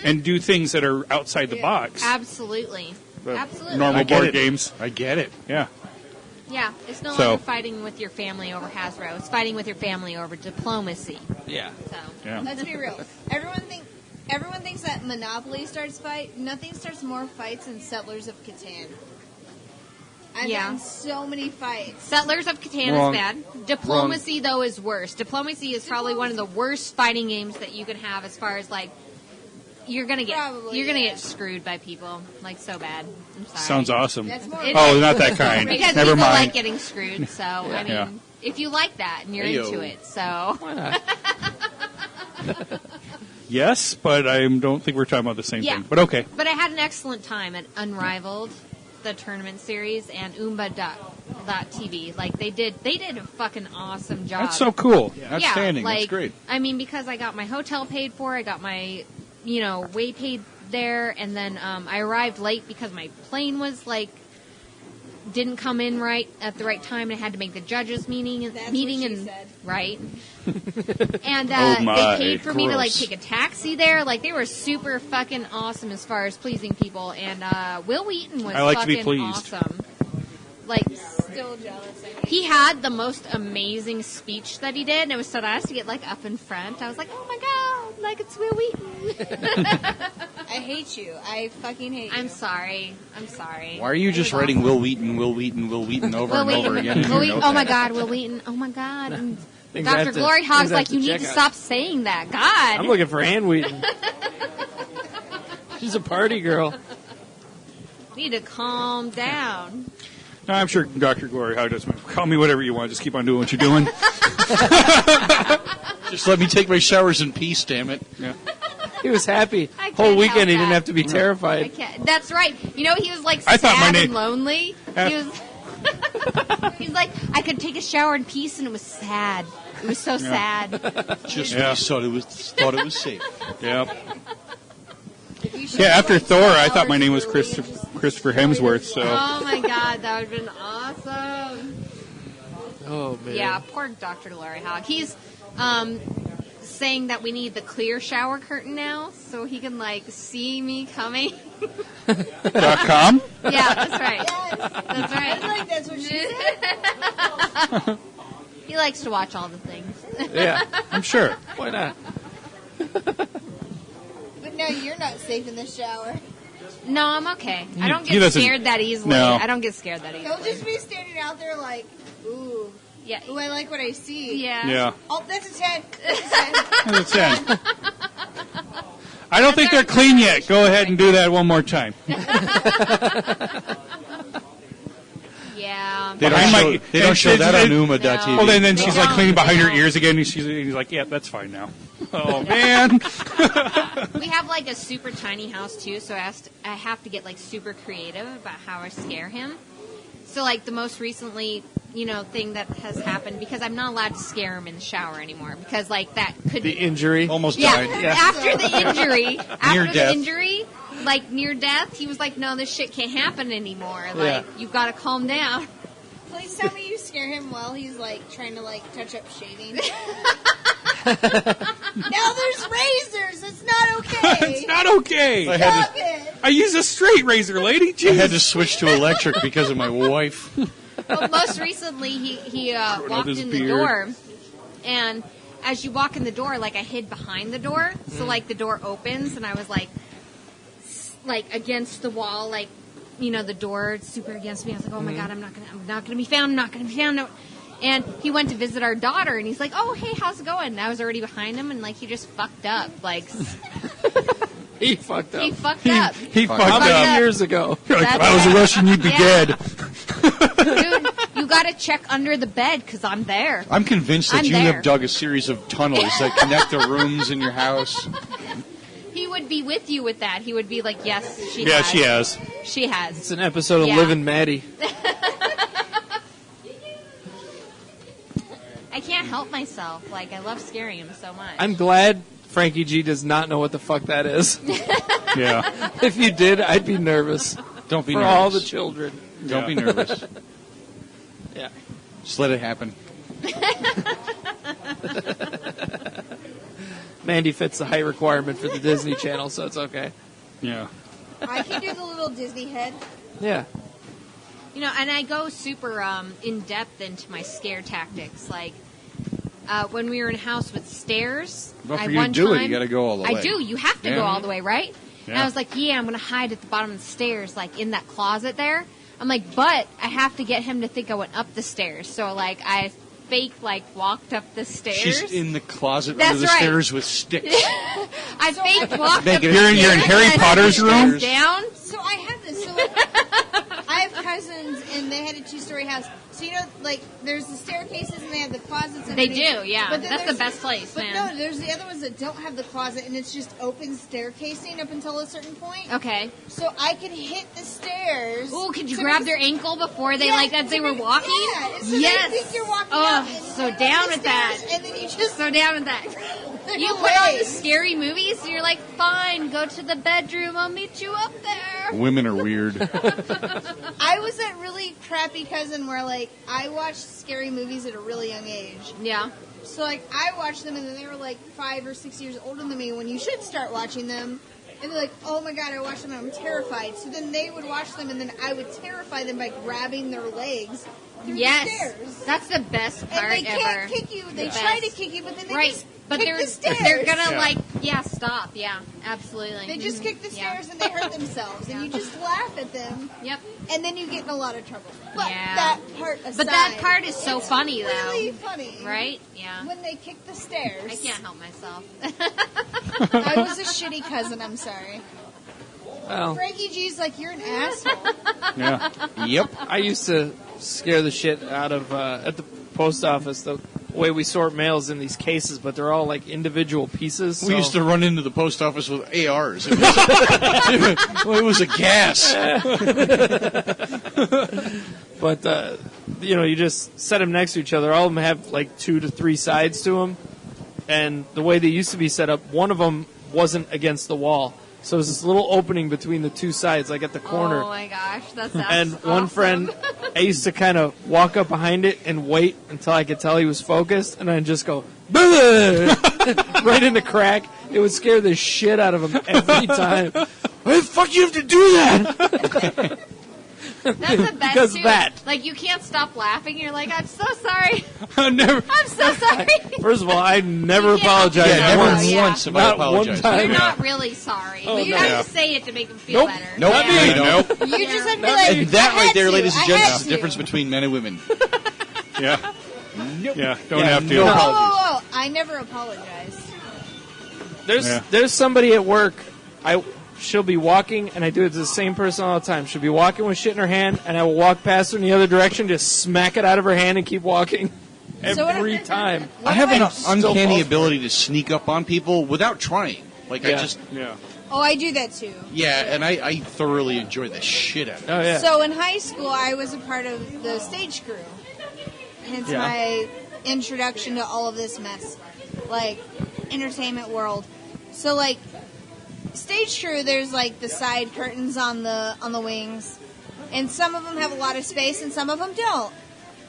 S2: and do things that are outside the box.
S3: absolutely,
S2: The
S3: absolutely.
S2: normal
S5: I get
S2: board
S5: it.
S2: games.
S5: I get it.
S2: Yeah.
S3: Yeah, it's no
S2: So-
S3: longer fighting with your family over Hasbro. It's fighting with your family over diplomacy.
S6: yeah.
S3: So
S2: Yeah.
S4: Let's be real. Everyone thinks that Monopoly starts fight. Nothing starts more fights than Settlers of Catan. I've
S3: Yeah.
S4: gotten so many fights.
S3: Settlers of Catan
S5: Wrong.
S3: is bad. Diplomacy, though, is worse. Diplomacy is probably one of the worst fighting games that you can have, as far as like you're gonna
S4: Probably,
S3: get
S4: yeah.
S3: screwed by people like so bad. I'm sorry.
S2: Sounds awesome.
S4: That's more.
S3: It-
S2: Oh, not that kind.
S3: Because
S2: Never
S3: people like
S2: mind.
S3: getting screwed. So I mean,
S2: Yeah.
S3: if you like that and you're
S5: Heyo.
S3: into it, so
S6: Why not?
S2: Yes, but I don't think we're talking about the same
S3: Yeah.
S2: thing. But okay.
S3: But I had an excellent time at Unrivaled, the tournament series, and Oomba.tv. Like they did a fucking awesome job.
S2: That's so cool.
S5: Outstanding.
S3: Yeah, like,
S5: That's great.
S3: I mean, because I got my hotel paid for, I got my, way paid there, and then I arrived late because my plane was like didn't come in right at the right time, and I had to make the judges meeting
S4: That's what
S3: meeting
S4: she
S3: and
S4: said.
S3: right. And
S2: Oh my,
S3: they paid for me to like
S2: gross.
S3: take a taxi there. Like they were super fucking awesome as far as pleasing people. And Will Wheaton was
S2: I like to be
S3: fucking
S2: pleased.
S3: awesome. Like
S4: Still jealous.
S3: he had the most amazing speech that he did, and it was so nice to get like up in front. I was like, oh my god, like it's Will Wheaton.
S4: I hate you. I fucking hate you.
S3: I'm sorry.
S5: Why are you just writing Will Wheaton, Will Wheaton, Will Wheaton over
S3: Will
S5: and over
S3: Wheaton.
S5: again? in
S3: Will
S5: your
S3: Wheaton. Oh my
S5: notepad?
S3: god, Will Wheaton. Oh my god. And
S6: Things I
S3: Dr.
S6: have to-
S3: GloryHound's
S6: things I have
S3: like,
S6: to
S3: you need
S6: check
S3: to
S6: out.
S3: stop saying that. God.
S6: I'm looking for Ann Wheaton. She's a party girl.
S3: You need to calm down.
S2: No, I'm sure Dr. Glory, how does call me whatever you want. Just keep on doing what you're doing.
S5: Just let me take my showers in peace, damn it.
S2: Yeah.
S6: He was happy.
S3: I can't
S6: Whole weekend
S3: help
S6: he didn't
S3: that.
S6: have to be
S3: I
S6: terrified.
S3: can't. That's right. He was like
S2: I
S3: sad
S2: thought my
S3: and
S2: name-
S3: lonely. He was. He's like, I could take a shower in peace, and it was sad. It was so sad.
S5: Just
S2: Yeah.
S5: when you thought it was safe.
S2: Yeah.
S4: If you show
S2: Yeah,
S4: me,
S2: after
S4: like,
S2: Thor, I
S4: 2
S2: thought my
S4: hours
S2: name was
S4: early and just
S2: Christopher
S4: destroy
S2: Hemsworth,
S4: your
S2: so.
S3: Oh my god, that would have been awesome.
S6: Oh, man.
S3: Yeah, poor Dr. GloryHounddd. He's saying that we need the clear shower curtain now, so he can like see me coming.
S2: .com?
S3: Yeah, that's right.
S4: Yes.
S3: That's
S4: I was
S3: right.
S4: like, that's what she said.
S3: He likes to watch all the things.
S6: Yeah.
S2: I'm sure.
S6: Why not?
S4: But no, you're not safe in the shower.
S3: No, I'm okay. I don't
S2: he
S3: get
S2: doesn't-
S3: scared that easily.
S2: no.
S3: I don't get scared that
S4: He'll
S3: easily.
S4: just be standing out there like, ooh,
S3: Yeah.
S4: ooh, I like what I see.
S3: Yeah.
S2: Yeah.
S4: Oh, that's a 10. That's a 10.
S2: That's a 10. I don't think they're clean yet. Go ahead and do that one more time.
S3: Yeah.
S5: They
S2: Behind my-
S5: don't show that on
S3: No.
S5: Uma.tv.
S2: Well, then she's like
S3: don't.
S2: cleaning behind her
S3: They
S2: ears again, and he's like, yeah, that's fine now. Oh, man.
S3: We have like a super tiny house too, so I have to get like super creative about how I scare him. So like the most recently, thing that has happened, because I'm not allowed to scare him in the shower anymore, because like that could
S6: The injury.
S5: Almost
S3: yeah,
S5: died.
S3: after the
S5: death.
S3: injury, like near death, he was like, no, this shit can't happen anymore. Like
S6: Yeah.
S3: you've got to calm down.
S4: Please tell me you scare him while he's like trying to like touch up shaving. Now there's razors. It's not okay.
S2: It's not okay.
S5: I had
S4: Stop it.
S2: I use a straight razor, lady.
S5: I had to
S2: Jesus.
S5: switch to electric because of my wife.
S3: Well, most recently, he walked
S2: his
S3: in the
S2: beard.
S3: door, and as you walk in the door, like I hid behind the door, so like the door opens, and I was like against the wall, like the door super against me. I was like, oh my god, I'm not gonna be found. I'm not gonna be found. No. And he went to visit our daughter, and he's like, oh hey, how's it going? And I was already behind him, and like he just fucked up, like
S6: He fucked up.
S3: he fucked up.
S2: He fucked
S6: How
S2: up.
S6: many years ago?
S2: You're like, if
S3: That's
S2: I was a
S3: right.
S2: Russian, you'd be
S3: Yeah.
S2: dead.
S3: Dude, you got to check under the bed because I'm there.
S5: I'm convinced that
S3: I'm
S5: you
S3: there.
S5: have dug a series of tunnels that connect the rooms in your house.
S3: He would be with you with that. He would be like, yes, she
S2: Yeah,
S3: has.
S2: she has.
S3: She has.
S6: It's an episode of
S3: Yeah.
S6: Living Maddie.
S3: I can't help myself. Like, I love scaring him so much.
S6: I'm glad Frankie G does not know what the fuck that is.
S2: Yeah.
S6: If you did, I'd be nervous.
S5: Don't be
S6: For
S5: nervous.
S6: all the children.
S5: Don't be nervous.
S6: Yeah.
S5: Just let it happen.
S6: Mandy fits the height requirement for the Disney Channel, so it's okay.
S2: Yeah.
S4: I can do the little Disney head.
S6: Yeah.
S3: And I go super in depth into my scare tactics. Like, when we were in a house with stairs,
S5: But for
S3: I
S5: you to
S3: one
S5: do it,
S3: time-
S5: you got to go all the way.
S3: I do. You have to
S5: Yeah.
S3: go all the way, right? And
S2: Yeah.
S3: I was like, I'm going to hide at the bottom of the stairs, like in that closet there. I'm like, but I have to get him to think I went up the stairs. So, like, I fake, walked up the stairs.
S5: She's in the closet
S3: That's
S5: under the
S3: right.
S5: stairs with sticks.
S3: I faked walked up the
S5: You're
S3: stairs.
S2: in Harry
S3: and I
S2: Potter's
S3: put
S2: room?
S3: him down.
S4: So I have this. So like, I have cousins, and they had a 2-story house. So there's the staircases, and they have the closets.
S3: They
S4: underneath.
S3: do, yeah.
S4: But then
S3: That's the
S4: there's-
S3: best place,
S4: But
S3: man.
S4: no, there's the other ones that don't have the closet, and it's just open staircasing up until a certain point.
S3: Okay.
S4: So I can hit the stairs.
S3: Oh, could you
S4: to
S3: grab
S4: make-
S3: their ankle before they
S4: Yeah,
S3: as they
S4: to
S3: were
S4: make-
S3: walking?
S4: Yeah, so
S3: Yes.
S4: they think you're walking
S3: Oh,
S4: up, and
S3: so
S4: you're up
S3: down
S4: the
S3: with that.
S4: stairs, and then you just
S3: So down with that. You put on the scary movies, and you're like, fine, go to the bedroom. I'll meet you up there.
S5: Women are weird.
S4: I was that really crappy cousin where I watched scary movies at a really young age.
S3: Yeah.
S4: So I watched them, and then they were 5 or 6 years older than me when you should start watching them. And they're like, oh my god, I watched them and I'm terrified. So then they would watch them, and then I would terrify them by grabbing their legs through the
S3: Yes.
S4: stairs.
S3: That's the best
S4: And
S3: part
S4: they can't
S3: ever.
S4: kick you. They
S3: The
S4: try to
S3: best.
S4: kick you, but then they
S3: Right.
S4: just
S3: But
S4: kick
S3: they're
S4: the stairs.
S3: they're gonna
S2: Yeah.
S3: stop. Yeah, absolutely.
S4: They just kick the
S3: Yeah.
S4: stairs and they hurt themselves, and you just laugh at them,
S3: Yep.
S4: and then you get in a lot of trouble. But
S3: Yeah.
S4: that part aside,
S3: But that part is so
S4: it's
S3: funny, though.
S4: really funny,
S3: Right? Yeah.
S4: When they kick the stairs.
S3: I can't help myself.
S4: I was a shitty cousin. I'm sorry.
S6: Well,
S4: Frankie G's like, you're an asshole.
S2: Yeah.
S5: Yep.
S6: I used to scare the shit out of, at the post office, the way we sort mails in these cases, but they're all individual pieces.
S5: We used to run into the post office with ARs. It was, well, it was a gas.
S6: But, you just set them next to each other. All of them have 2 to 3 sides to them. And the way they used to be set up, one of them wasn't against the wall. So it was this little opening between the 2 sides, at the corner.
S3: Oh my gosh, that's
S6: And
S3: awesome.
S6: one friend, I used to kind of walk up behind it and wait until I could tell he was focused, and then just go, right in the crack. It would scare the shit out of him every time. Why the fuck do you have to do that?
S3: That's the best
S6: Because
S3: too.
S6: that.
S3: Like you can't stop laughing. You're like, I'm so sorry.
S2: I'm
S3: so sorry.
S6: First of all, I never
S3: You can't
S6: apologize.
S5: Yeah, never
S3: Oh, yeah.
S5: once have I
S6: Not one
S5: apologized.
S6: time.
S3: You're not really sorry.
S6: Oh,
S3: But you
S6: no.
S3: have to say it to make them feel better.
S5: Nope.
S3: Yeah.
S5: I don't.
S2: Nope.
S4: You just have to be
S6: Not
S4: like,
S5: And that
S4: I
S5: right
S4: had
S5: there,
S4: to,
S5: ladies and
S4: I
S5: gents,
S4: had
S5: is the
S4: to.
S5: difference between men and women.
S2: Yeah. Yeah. Don't
S5: Yeah,
S2: have to.
S5: no
S4: Whoa,
S5: apologies.
S4: whoa, whoa. I never apologize.
S6: There's somebody at work. She'll be walking, and I do it to the same person all the time. She'll be walking with shit in her hand, and I will walk past her in the other direction, just smack it out of her hand, and keep walking every time.
S5: I have an
S6: Still
S5: uncanny
S6: falls for
S5: ability to sneak up on people without trying. Like, I
S6: Yeah.
S5: just,
S2: Yeah.
S4: Oh, I do that too.
S5: yeah, and I thoroughly enjoy the shit out of it.
S6: Oh yeah.
S4: So in high school, I was a part of the stage crew. Hence
S6: Yeah.
S4: my introduction to all of this mess, like entertainment world. So like stage crew, there's like the side curtains on the wings, and some of them have a lot of space, and some of them don't.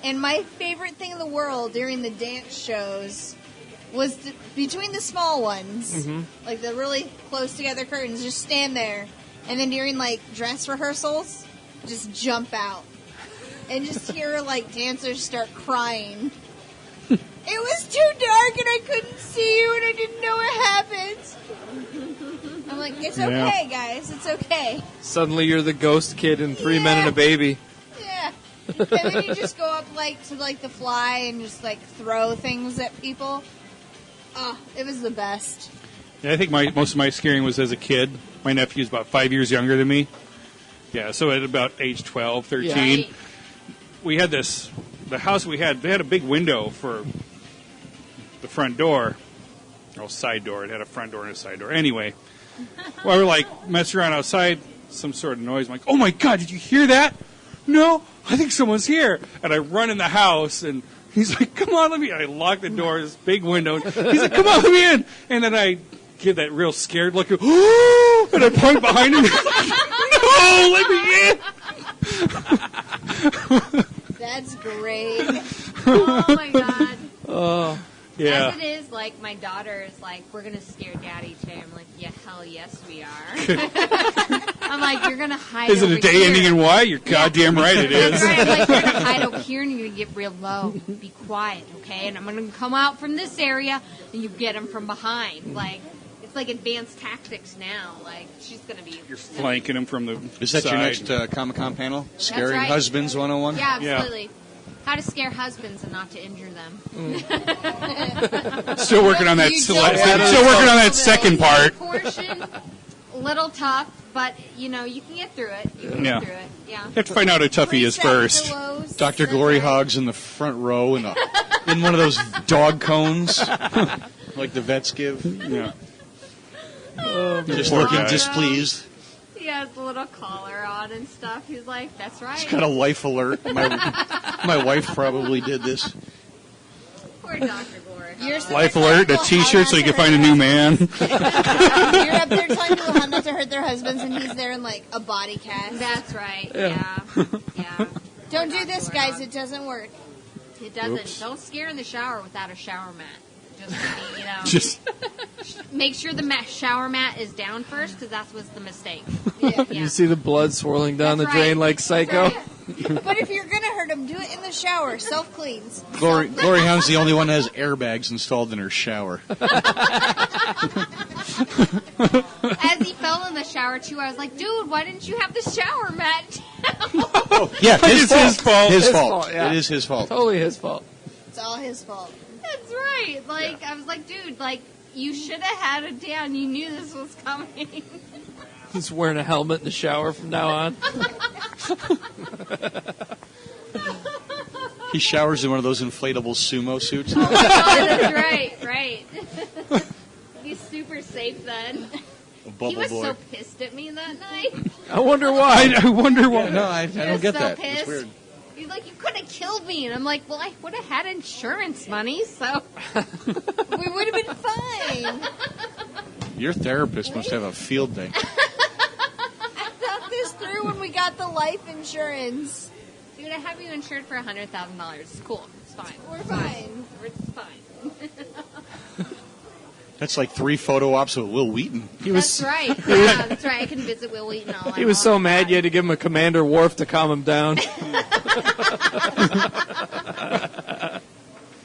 S4: And my favorite thing in the world during the dance shows was between the small ones, like the really close together curtains, just stand there, and then during like dress rehearsals, just jump out and just hear like dancers start crying. It was too dark and I couldn't see you and I didn't know what happened. I'm like, it's
S2: Yeah.
S4: okay, guys, it's okay.
S6: Suddenly you're the ghost kid in Three Men and a Baby.
S4: Yeah. And then you just go up like to like the fly and just like throw things at people. Oh, it was the best.
S2: Yeah, I think most of my scaring was as a kid. My nephew's about 5 years younger than me. Yeah, so at about age 12, 13,
S3: Right.
S2: we had the house they had a big window for the front door. Oh, side door. It had a front door and a side door. Anyway, while we were like messing around outside, some sort of noise. I'm like, oh my God, did you hear that? No, I think someone's here. And I run in the house and he's like, come on, let me. And I lock the door, this big window. He's like, come on, let me in. And then I get that real scared look. And I point behind him. No, let me in.
S4: That's great.
S3: Oh my God.
S6: Oh.
S2: Yeah.
S3: As it is, like, my daughter is like, we're going to scare Daddy today. I'm like, yeah, hell yes, we are. I'm like, you're going to hide
S2: Is it
S3: over
S2: a day
S3: here.
S2: ending in Y? You're goddamn right it
S3: That's
S2: is.
S3: right. I'm like, you're going to hide over here and you're going to get real low. Be quiet, okay? And I'm going to come out from this area and you get him from behind. Like, it's like advanced tactics now. Like, she's going to be...
S2: You're flanking him from the
S5: Is that
S2: side.
S5: your next Comic-Con panel? Scaring
S3: right.
S5: Husbands 101?
S3: Yeah, absolutely. How to scare husbands and not to injure them.
S2: Still working on that.
S4: You
S2: Still
S4: don't
S2: working
S4: have
S2: on that
S4: to-
S2: second part.
S3: Portion, little tough, but, you know, you can get through it. You can
S2: Yeah.
S3: get through it. Yeah.
S2: You have to find out how tough he is
S4: Reset
S2: first.
S4: pillows.
S5: Dr. GloryHoundd's in the front row in one of those dog cones, like the vets give.
S2: Yeah.
S5: Just
S2: Poor
S5: looking
S2: guy.
S5: displeased.
S3: He has a little collar on and stuff. He's like, that's right.
S5: He's got a life alert. My wife probably did this.
S3: Poor Dr. Gore.
S4: You're
S2: Life alert, a T-shirt so you can find a new man.
S4: You're up there telling people how not to hurt their husbands, and he's there in like a body cast.
S3: That's right. Yeah. Yeah.
S4: Don't do this, guys. It doesn't work.
S3: It doesn't.
S2: Oops.
S3: Don't scare in the shower without a shower mat. Just, you know,
S2: Just
S3: make sure the shower mat is down first because that was the mistake.
S4: Yeah.
S3: Yeah.
S6: You see the blood swirling down
S3: That's
S6: the drain
S3: right.
S6: like Psycho?
S4: But if you're gonna hurt him, do it in the shower. Self cleans.
S5: GloryHoundd's the only one that has airbags installed in her shower.
S3: As he fell in the shower too, I was like, dude, why didn't you have the shower mat down?
S5: Yeah,
S2: It's his fault.
S5: His
S6: His
S5: fault.
S6: fault, yeah.
S5: It is his fault.
S6: Totally his fault.
S4: It's all his fault.
S3: That's right. Like, I was like, dude, like, you should have had it down. You knew this was coming.
S6: He's wearing a helmet in the shower from now on.
S5: He showers in one of those inflatable sumo suits.
S3: Oh, that's right. He's super safe then.
S5: Bubble
S3: He was
S5: boy.
S3: so pissed at me that night.
S6: I wonder why.
S2: I wonder why.
S5: No, I
S3: He
S5: don't
S3: was
S5: get
S3: so
S5: that.
S3: pissed.
S5: It's weird.
S3: He's like, you could have killed me. And I'm like, well, I would have had insurance money, so.
S4: We would have been fine.
S5: Your therapist must have a field day.
S4: I thought this through when we got the life insurance.
S3: Dude, I have you insured for $100,000. It's cool. It's fine.
S4: We're fine.
S3: It's fine.
S5: That's like 3 photo ops with Will Wheaton.
S3: That's right. Yeah, that's right. I can visit Will Wheaton all I
S6: He was
S3: want.
S6: so mad you had to give him a Commander Worf to calm him down.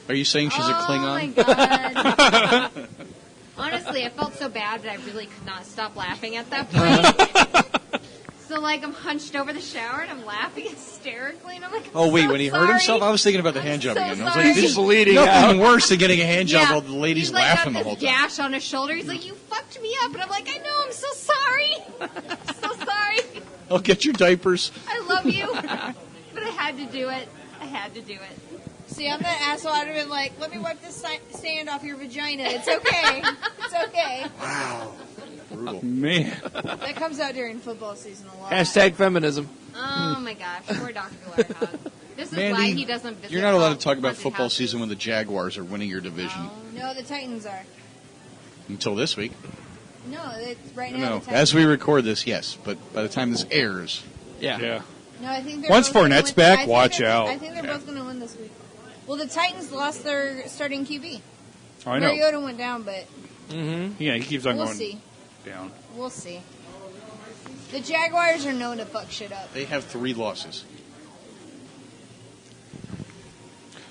S5: Are you saying she's a Klingon?
S3: Oh my god. Honestly, I felt so bad that I really could not stop laughing at that point. So, like, I'm hunched over the shower and I'm laughing hysterically, and I'm like,
S5: Oh, wait,
S3: so
S5: when he hurt
S3: sorry.
S5: himself? I was thinking about the hand
S3: I'm
S5: job
S3: so
S5: again. I was
S3: sorry.
S5: like,
S6: He's
S5: this is
S6: bleeding
S5: nothing
S6: out.
S5: worse than getting a hand job
S3: Yeah.
S5: while the lady's
S3: He's like
S5: laughing
S3: got
S5: the whole
S3: this
S5: time.
S3: gash on his shoulder. He's like, you fucked me up. And I'm like, I know, I'm so sorry. I'm so sorry.
S5: I'll get your diapers.
S3: I love you. But I had to do it. I had to do it.
S4: See, I'm that asshole. I'd have been like, let me wipe this sand off your vagina. It's okay. It's okay.
S5: Wow. Brutal.
S2: Man.
S4: That comes out during football season a lot.
S6: Hashtag feminism.
S3: Oh my gosh, poor Dr. GloryHoundd. This is
S5: Mandy,
S3: why he doesn't visit
S5: you're not allowed to
S3: all
S5: talk about
S3: haunted
S5: football
S3: houses.
S5: season when the Jaguars are winning your division.
S4: No, the Titans are.
S5: Until this week.
S4: No, it's right now.
S5: No,
S4: the Titans
S5: as we record this, yes. But by the time this airs,
S6: Yeah.
S2: Yeah.
S4: No, I think they're
S2: Once
S4: both gonna
S2: Fournette's
S4: win-
S2: back,
S4: I think
S2: watch
S4: they're-
S2: out.
S4: I think they're both going to win this week. Well, the Titans lost their starting QB.
S2: Oh, I know.
S4: Mariota went down, but
S2: Yeah, he keeps on
S4: we'll
S2: going
S4: see.
S2: down.
S4: We'll see. The Jaguars are known to fuck shit up.
S5: they have 3 losses.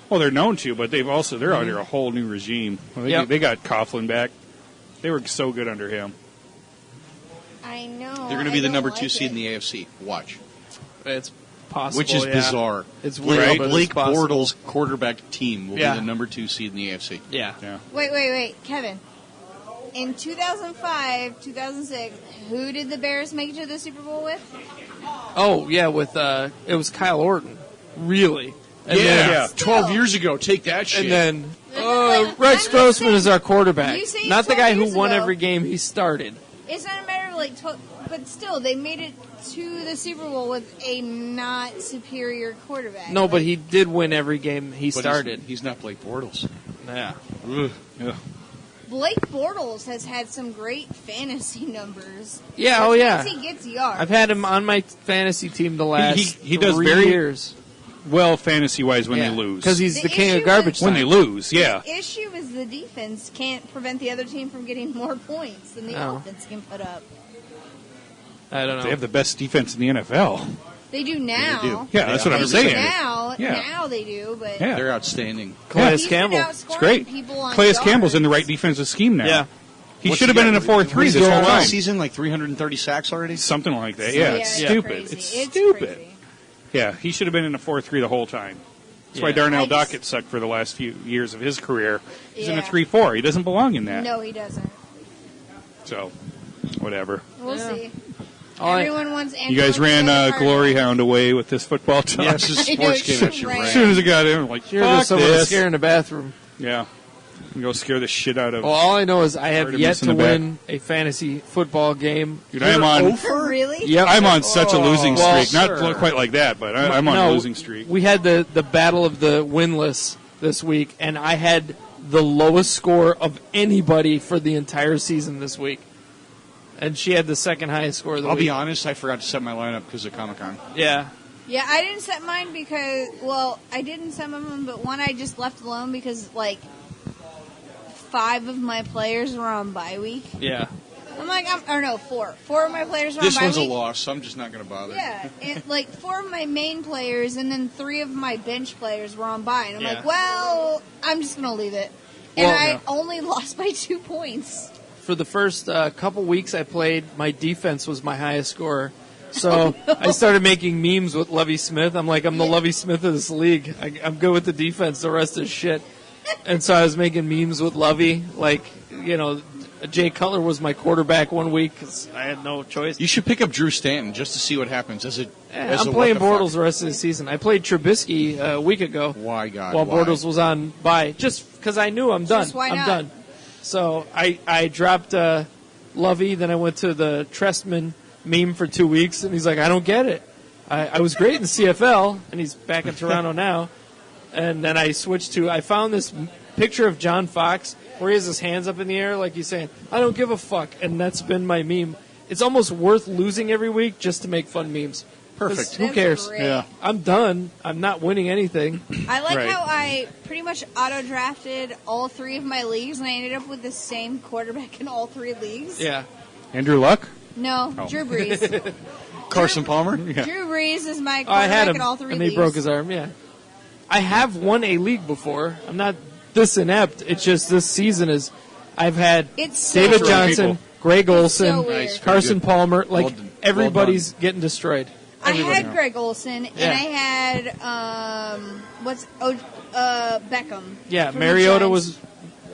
S2: Well, they're known to, but they're under a whole new regime. Well,
S6: Yep.
S2: they got Coughlin back. They were so good under him.
S4: I know.
S5: They're going to be the number 2 seed in the AFC. Watch.
S6: It's possible.
S5: Which is
S6: yeah.
S5: bizarre.
S6: It's
S5: Blake,
S6: weird, but it's
S5: Blake
S6: possible.
S5: Bortles' quarterback team will
S6: Yeah.
S5: be the number 2 seed in the AFC.
S6: Yeah.
S2: Yeah.
S4: Wait, Kevin. In 2005, 2006, who did the Bears make it to the Super Bowl with?
S6: Oh, yeah, with it was Kyle Orton. Really? And
S5: Yeah,
S6: then,
S5: 12 years ago. Take that shit.
S6: and then
S4: Like,
S6: Rex
S4: I'm just
S6: Grossman is
S4: saying-
S6: our quarterback.
S4: You say
S6: Not the
S4: 12
S6: guy who
S4: years
S6: won
S4: ago.
S6: every game he started.
S4: It's not a matter of like, but still, they made it to the Super Bowl with a not superior quarterback.
S6: No, but
S4: Like,
S6: he did win every game he
S5: But
S6: started.
S5: He's not Blake Bortles.
S6: Yeah.
S2: Yeah.
S4: Blake Bortles has had some great fantasy numbers.
S6: Yeah,
S4: Which
S6: oh yeah.
S4: means he gets yards.
S6: I've had him on my fantasy team the last
S2: he does
S6: 3
S2: very-
S6: years.
S2: Well, fantasy-wise, when
S6: Yeah.
S2: they lose.
S6: Because he's
S4: The
S6: the king
S4: issue
S6: of garbage
S2: when
S6: time.
S2: they lose, yeah.
S4: The issue is the defense can't prevent the other team from getting more points than the
S6: No.
S4: offense can put up.
S6: I don't know.
S2: They have the best defense in the NFL.
S4: They do now.
S5: They do.
S2: Yeah, that's what
S4: They
S2: I'm
S4: do
S2: saying.
S4: now.
S2: Yeah.
S4: Now they do, but
S2: Yeah.
S5: They're outstanding.
S6: Calais
S4: he's been
S6: Campbell.
S4: outscoring
S2: It's great.
S4: people on
S2: Calais
S4: yards.
S2: Campbell's in the right defensive scheme now.
S6: Yeah.
S2: He
S5: What's
S2: should have
S5: he
S2: been in
S5: got?
S2: a 4-3
S5: What
S2: this
S5: is
S2: whole
S5: he
S2: time.
S5: season, like 330 sacks already?
S2: Something like that.
S4: Yeah,
S2: Yeah, it's
S4: it's
S2: stupid.
S4: crazy.
S2: It's
S4: It's
S2: stupid.
S4: crazy.
S2: Yeah, he should have been in a 4-3 the whole time. That's why
S6: Yeah.
S2: Darnell
S4: I just-
S2: Dockett sucked for the last few years of his career. He's in a
S4: Yeah.
S2: 3-4. He doesn't belong in that.
S4: No, he doesn't.
S2: So, whatever.
S4: We'll
S6: Yeah.
S4: see.
S6: All right.
S4: Everyone wants Andrew
S2: You guys ran GloryHoundd away with this football talk.
S5: Yes, it's a sports game that you
S4: Right.
S2: As
S5: ran.
S2: soon as it got in, I'm like,
S6: Sure, there's
S2: fuck
S6: someone to
S2: this.
S6: scare in the bathroom.
S2: Yeah. We go scare the shit out of.
S6: Well, all I know is I have
S2: Artemis
S6: yet
S2: in
S6: to
S2: the back.
S6: win a fantasy football game.
S2: Dude, I am on.
S4: Really?
S6: Yep.
S2: I'm on such a losing
S6: Well,
S2: streak. Not
S6: sure.
S2: quite like that, but I'm on
S6: No,
S2: a losing streak.
S6: We had the battle of the winless this week, and I had the lowest score of anybody for the entire season this week. And she had the second highest score of the
S5: I'll
S6: week.
S5: be honest, I forgot to set my lineup because of Comic-Con.
S6: Yeah.
S4: Yeah, I didn't set mine because, well, I didn't set them, but one I just left alone because, like, 5 of my players were on bye week.
S6: Yeah.
S4: I'm like, or no, 4. 4 of my players were
S5: This
S4: on bye
S5: one's a
S4: week.
S5: loss, so I'm just not going to bother.
S4: Yeah, and, like 4 of my main players and then 3 of my bench players were on bye. And I'm
S6: Yeah.
S4: like, well, I'm just going to leave it. And
S6: Well,
S4: I
S6: no.
S4: only lost by 2 points.
S6: For the first couple weeks I played, my defense was my highest scorer. So I started making memes with Lovie Smith. I'm like, I'm the Lovie Smith of this league. I'm good with the defense. The rest is shit. And so I was making memes with Lovie. Like, you know, Jay Cutler was my quarterback one week because I had no choice.
S5: You should pick up Drew Stanton just to see what happens.
S6: I'm playing Bortles the rest of the season. I played Trubisky a week ago
S5: Why, God?
S6: while
S5: why?
S6: Bortles was on bye, just because I knew I'm done.
S4: Just why
S6: I'm
S4: not?
S6: done. So I dropped Lovey, then I went to the Trestman meme for 2 weeks, and he's like, I don't get it. I was great in CFL, and he's back in Toronto now. And then I switched to, I found this picture of John Fox where he has his hands up in the air like he's saying, I don't give a fuck, and that's been my meme. It's almost worth losing every week just to make fun memes.
S5: Perfect.
S6: Who
S4: That's
S6: cares?
S4: great.
S5: Yeah.
S6: I'm done. I'm not winning anything.
S4: I like
S2: Right.
S4: how I pretty much auto-drafted all 3 of my leagues, and I ended up with the same quarterback in all 3 leagues.
S6: Yeah.
S2: Andrew Luck?
S4: No,
S2: Oh.
S4: Drew Brees.
S5: Carson Palmer?
S2: Yeah.
S4: Drew Brees is my
S6: Oh, I had
S4: quarterback
S6: him,
S4: in all 3
S6: and
S4: leagues.
S6: he broke his arm. Yeah. I have won a league before. I'm not this inept. It's just this season is. I've had
S4: It's so
S6: David
S4: weird.
S6: Johnson,
S2: People.
S6: Greg Olson,
S4: so weird.
S5: Nice. Very
S6: Carson
S5: good.
S6: Palmer. Like
S5: Well done.
S6: everybody's getting destroyed.
S4: I
S6: Everybody.
S4: had Greg Olson, and
S6: Yeah.
S4: I had Beckham.
S6: Yeah,
S4: from the
S6: Mariota
S4: Giants.
S6: was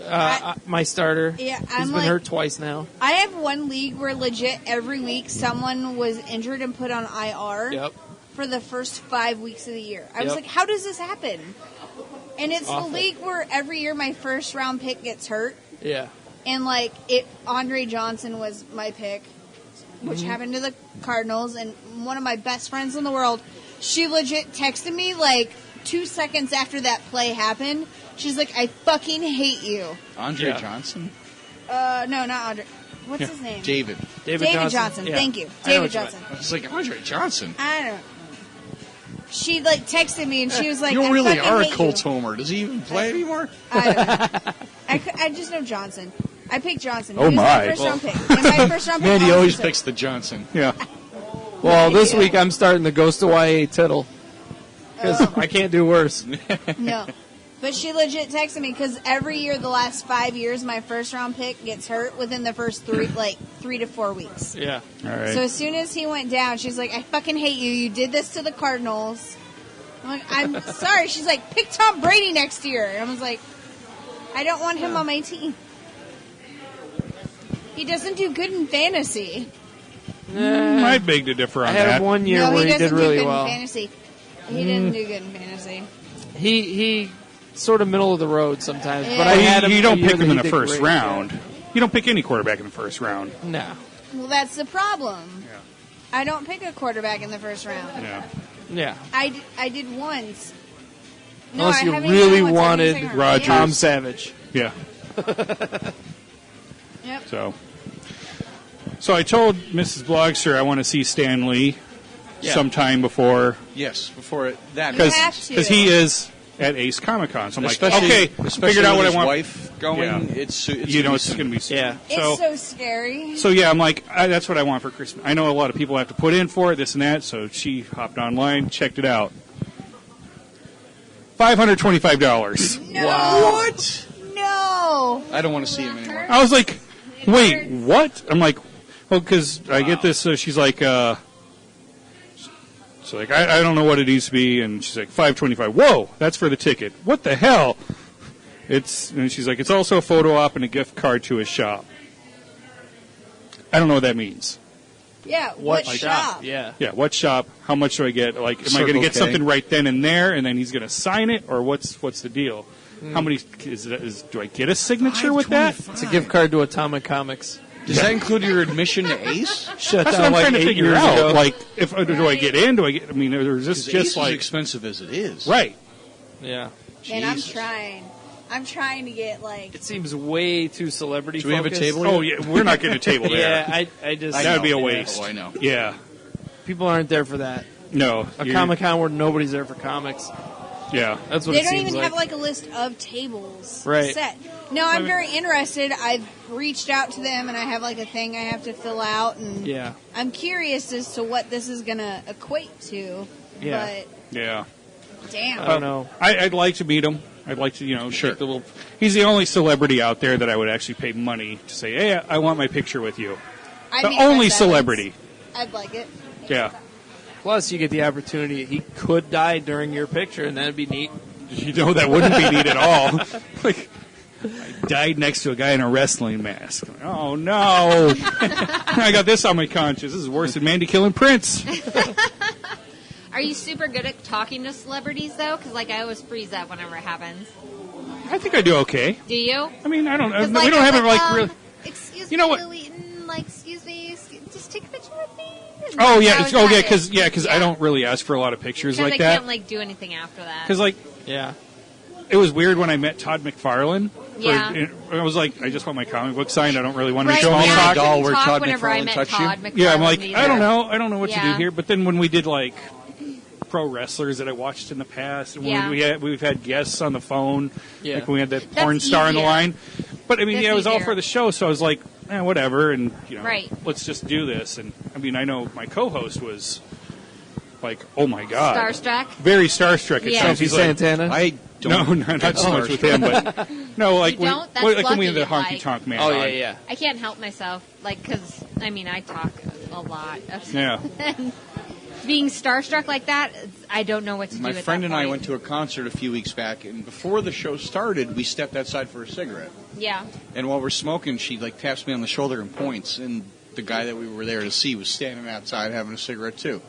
S4: I-
S6: my starter.
S4: Yeah,
S6: He's
S4: I'm
S6: been
S4: like,
S6: hurt twice now.
S4: I have one league where legit every week someone was injured and put on IR
S6: Yep.
S4: for the first 5 weeks of the year. I was
S6: Yep.
S4: like, how does this happen? And it's
S6: Awful.
S4: the league where every year my first round pick gets hurt,
S6: Yeah.
S4: and Andre Johnson was my pick, which
S6: Mm-hmm.
S4: happened to the Cardinals, and one of my best friends in the world, she legit texted me like 2 seconds after that play happened. She's like, I fucking hate you.
S5: Andre
S6: Yeah.
S5: Johnson?
S4: No, not Andre. What's his name?
S5: David.
S6: David Johnson. Yeah.
S4: Thank you.
S6: I know
S4: David
S6: what you
S4: Johnson.
S5: I was like, Andre Johnson?
S4: I don't know. She texted me and she was like,
S5: You
S4: I
S5: really
S4: fucking
S5: are a
S4: hate
S5: Colts
S4: you.
S5: homer. Does he even play anymore?
S4: I don't know. I just know Johnson. I picked Johnson.
S2: Oh,
S4: He was
S2: my.
S4: my first round pick. And my first round pick
S5: Mandy
S4: also
S5: always
S4: took-
S5: picks the Johnson.
S2: Yeah.
S6: Well, this
S4: Yeah.
S6: week I'm starting the Ghost of YA Tittle because I can't do worse.
S4: No. But she legit texted me because every year, the last 5 years, my first round pick gets hurt within the first 3 to 4 weeks.
S6: Yeah.
S2: All right.
S4: So as soon as he went down, she's like, I fucking hate you. You did this to the Cardinals. I'm like, I'm sorry. She's like, pick Tom Brady next year. And I was like, I don't want him on my team. He doesn't do good in fantasy.
S2: I beg to differ
S6: I
S2: on
S6: had
S2: that.
S6: him one year
S4: No,
S6: where
S4: he
S6: he
S4: doesn't
S6: did really
S4: do good
S6: well.
S4: in fantasy. He didn't do good in fantasy.
S6: He sort of middle of the road sometimes, but
S4: Yeah.
S6: I had him.
S2: You
S6: a
S2: don't
S6: year
S2: pick
S6: that
S2: him in
S6: he
S2: the
S6: did
S2: first
S6: great.
S2: round. You don't pick any quarterback in the first round.
S6: No.
S4: Well, that's the problem.
S2: Yeah.
S4: I don't pick a quarterback in the first round.
S2: Yeah.
S6: Yeah.
S4: I did once. No,
S6: Unless
S4: I
S6: you
S4: haven't
S6: really
S4: even done once. I
S6: wanted
S4: did second round.
S2: Rodgers.
S6: Tom Savage.
S2: Yeah.
S4: Yep.
S2: So I told Mrs. Blogster I want to see Stan Lee
S5: Yeah.
S2: sometime before
S5: Yes, before that.
S4: You have to.
S2: because he is at Ace Comic-Con. So I'm like,
S5: Especially,
S2: okay,
S5: especially
S2: figured out
S5: with
S2: what I
S5: his
S2: want.
S5: wife going,
S2: Yeah.
S5: it's
S2: You know,
S5: gonna
S2: it's
S5: be
S2: going to be
S5: soon.
S6: Yeah.
S4: It's so scary.
S2: So yeah, I'm like, that's what I want for Christmas. I know a lot of people have to put in for it, this and that. So she hopped online, checked it out. $525.
S4: No.
S5: What?
S4: No.
S5: I don't want to see him anymore.
S2: I was like, wait, what? I'm like, well, because I get this. She's like, I don't know what it needs to be, and she's like, $525. Whoa, that's for the ticket. What the hell? And she's like, it's also a photo op and a gift card to a shop. I don't know what that means.
S4: Yeah. What
S6: Like,
S4: shop?
S6: Yeah.
S2: Yeah, what shop? How much do I get? Like, am I going to
S5: Circle
S2: get
S5: K.
S2: something right then and there, and then he's going to sign it, or what's the deal? How many do I get a signature with that?
S6: It's a gift card to Atomic Comics.
S5: Does that include your admission to Ace?
S6: Shut
S2: That's what
S6: down
S2: I'm
S6: like
S2: trying to
S6: 8
S2: figure
S6: years
S2: out.
S6: ago.
S2: Like, if do I get in? Do I get? I mean, or is this
S5: Ace
S2: just
S5: is
S2: like
S5: expensive as it is.
S2: right?
S6: Yeah.
S4: And I'm
S5: Jesus.
S4: trying. I'm trying to get like.
S6: It seems way too celebrity
S5: Do we have a
S6: focused.
S5: table?
S2: Oh yeah, we're not getting a table there.
S6: Yeah, I just
S2: That would be a
S5: know.
S2: waste.
S5: Oh, I know.
S2: Yeah,
S6: people aren't there for that.
S2: no.
S6: A
S2: you're-
S6: Comic Con where nobody's there for comics.
S2: Yeah,
S6: That's what
S4: They
S6: it
S4: don't
S6: seems
S4: even
S6: like.
S4: have like a list of tables
S6: Right.
S4: set. No, I'm very interested. I've reached out to them and I have like a thing I have to fill out, and
S6: Yeah.
S4: I'm curious as to what this is gonna equate to.
S6: Yeah.
S2: yeah.
S4: But damn.
S6: I don't know.
S2: I'd like to meet him. I'd like to, take the little. He's the only celebrity out there that I would actually pay money to say, "Hey, I want my picture with you."
S4: I'd
S2: The
S4: meet
S2: only
S4: Chris
S2: celebrity.
S4: Evans. I'd like it.
S2: Yeah.
S6: Plus, you get the opportunity. He could die during your picture, and that'd be neat.
S2: That wouldn't be neat at all. Like, I died next to a guy in a wrestling mask. Oh no! I got this on my conscience. This is worse than Mandy killing Prince.
S3: Are you super good at talking to celebrities though? Because like I always freeze up whenever it happens.
S2: I think I do okay.
S3: Do you?
S2: I mean, I don't.
S3: 'Cause,
S2: We don't have it like real.
S3: Excuse
S2: You know
S3: me,
S2: what?
S3: Lillian, like, excuse me, just take a picture with me.
S2: Oh yeah,
S3: That was about
S2: because I don't really ask for a lot of pictures like
S3: I
S2: that.
S3: can't like do anything after that.
S2: Because like
S6: Yeah.
S2: it was weird when I met Todd McFarlane.
S3: Yeah.
S2: I was like, I just want my comic book signed. I don't really want to
S3: Right,
S2: make small
S3: yeah,
S2: talk.
S3: I couldn't
S5: doll where
S3: talk
S5: Todd
S3: whenever I
S5: McFarlane
S3: met
S5: touched you?
S3: Todd McFarlane
S2: Yeah, I'm like,
S3: either.
S2: I don't know what to do
S3: Yeah.
S2: here. But then when we did like pro wrestlers that I watched in the past, and
S3: Yeah.
S2: we've had guests on the phone,
S6: Yeah.
S2: like when we had that
S3: That's
S2: porn star on the
S3: easier.
S2: line. But I mean,
S3: That's
S2: yeah, it was all
S3: easier.
S2: for the show, so I was like, whatever, and
S3: Right.
S2: let's just do this. And I mean, I know my co-host was like, oh my god,
S3: Starstruck.
S2: very starstruck. It
S3: Yeah.
S2: sounds
S6: Sophie
S2: like,
S6: Santana.
S5: I
S2: no,
S5: don't.
S2: not so much with him, but no, like
S3: You don't? That's
S2: like when we had the
S3: lucky,
S2: honky
S3: like-
S2: tonk man.
S6: Oh
S2: on.
S6: yeah, yeah.
S3: I can't help myself, like, because, I mean, I talk a lot.
S2: Yeah.
S3: Being starstruck like that, I don't know what to do
S5: My
S3: at
S5: friend
S3: that
S5: and I
S3: point.
S5: went to a concert a few weeks back, and before the show started, we stepped outside for a cigarette.
S3: Yeah.
S5: And while we're smoking, she like taps me on the shoulder and points, and the guy that we were there to see was standing outside having a cigarette too.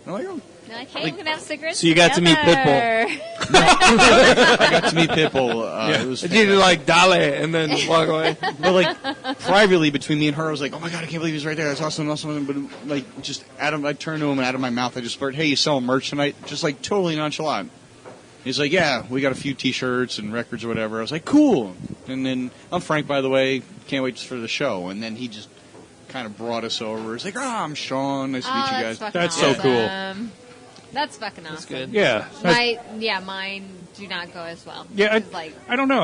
S5: And I'm like, oh.
S3: You're like, hey, we're going to have cigarettes
S6: So you got to meet
S3: together.
S5: I got to meet Pitbull. It was
S6: Did you like dale and then walk away?
S5: but like privately between me and her, I was like, oh my god, I can't believe he's right there. That's awesome, awesome. But like just I turned to him and out of my mouth, I just blurted, hey, you selling merch tonight? Just like totally nonchalant. He's like, yeah, we got a few T-shirts and records or whatever. I was like, cool. And then I'm Frank, by the way. Can't wait for the show. And then he just kind of brought us over. He's like, I'm Sean. Nice to meet you guys.
S2: That's so cool.
S3: That's fucking awesome.
S6: That's good.
S2: Yeah.
S3: Mine do not go as well.
S2: Yeah,
S3: It's like,
S2: I don't know.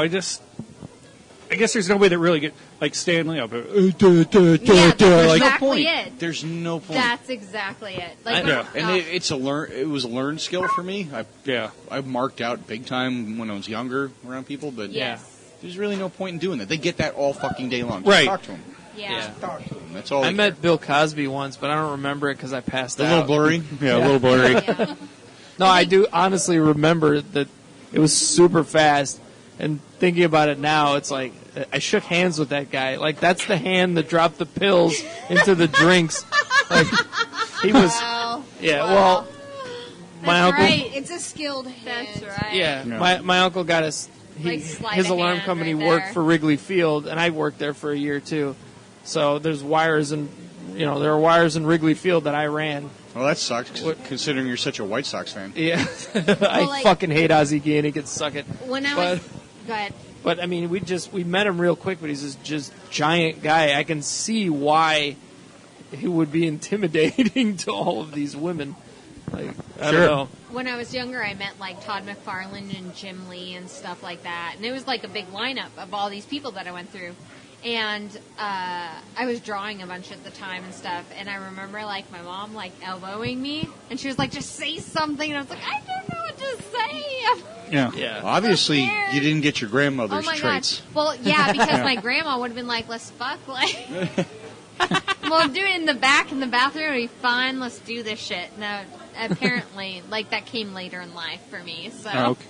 S2: I guess there's no way that really get like Stanley up.
S3: yeah,
S2: Like,
S3: that's
S5: no
S3: exactly
S5: point.
S3: it.
S5: There's no point.
S3: That's exactly it. Like,
S2: Yeah.
S5: And it was a learned skill for me.
S2: yeah.
S5: I marked out big time when I was younger around people, but
S3: yes.
S5: there's really no point in doing that. They get that all fucking day long. Just
S2: Right.
S5: talk to them.
S3: Yeah.
S5: Talk to them. That's all.
S6: I
S5: they
S6: met Bill Cosby once, but I don't remember it because I passed
S5: care. a
S6: out.
S5: little blurry.
S2: Yeah, a little blurry.
S3: Yeah.
S6: No, I do honestly remember that it was super fast. And thinking about it now, it's like I shook hands with that guy. Like that's the hand that dropped the pills into the drinks. Like he was.
S4: Wow.
S6: Yeah.
S4: Wow.
S6: Well, my
S3: That's
S6: uncle.
S3: right.
S4: It's a skilled hand.
S3: That's right.
S6: Yeah,
S2: Yeah.
S6: my uncle got us.
S3: Like sleight
S6: His
S3: of
S6: alarm
S3: hand
S6: company
S3: right
S6: worked
S3: there.
S6: for Wrigley Field, and I worked there for a year too. So there's wires and there are wires in Wrigley Field that I ran.
S5: Well, that sucks, considering you're such a White Sox fan.
S6: Yeah, I
S3: like-
S6: fucking hate Ozzie Guillen. Can suck it.
S3: When I
S6: But-
S3: was... Go ahead.
S6: But I mean, we met him real quick, but he's this just giant guy. I can see why he would be intimidating to all of these women. Like I
S2: Sure.
S6: don't know.
S3: When I was younger, I met like Todd McFarlane and Jim Lee and stuff like that, and it was like a big lineup of all these people that I went through. And I was drawing a bunch at the time and stuff, and I remember like my mom like elbowing me, and she was like, "Just say something," and I was like, "I don't know what to say."
S2: Yeah.
S6: Yeah.
S5: Obviously,
S3: scared.
S5: you didn't get your grandmother's
S3: Oh my
S5: traits.
S3: god! Well, yeah, because my grandma would have been like, "Let's fuck," like. We'll do it in the back in the bathroom. It'll be fine. Let's do this shit. No, apparently, like that came later in life for me. So
S2: Oh, okay.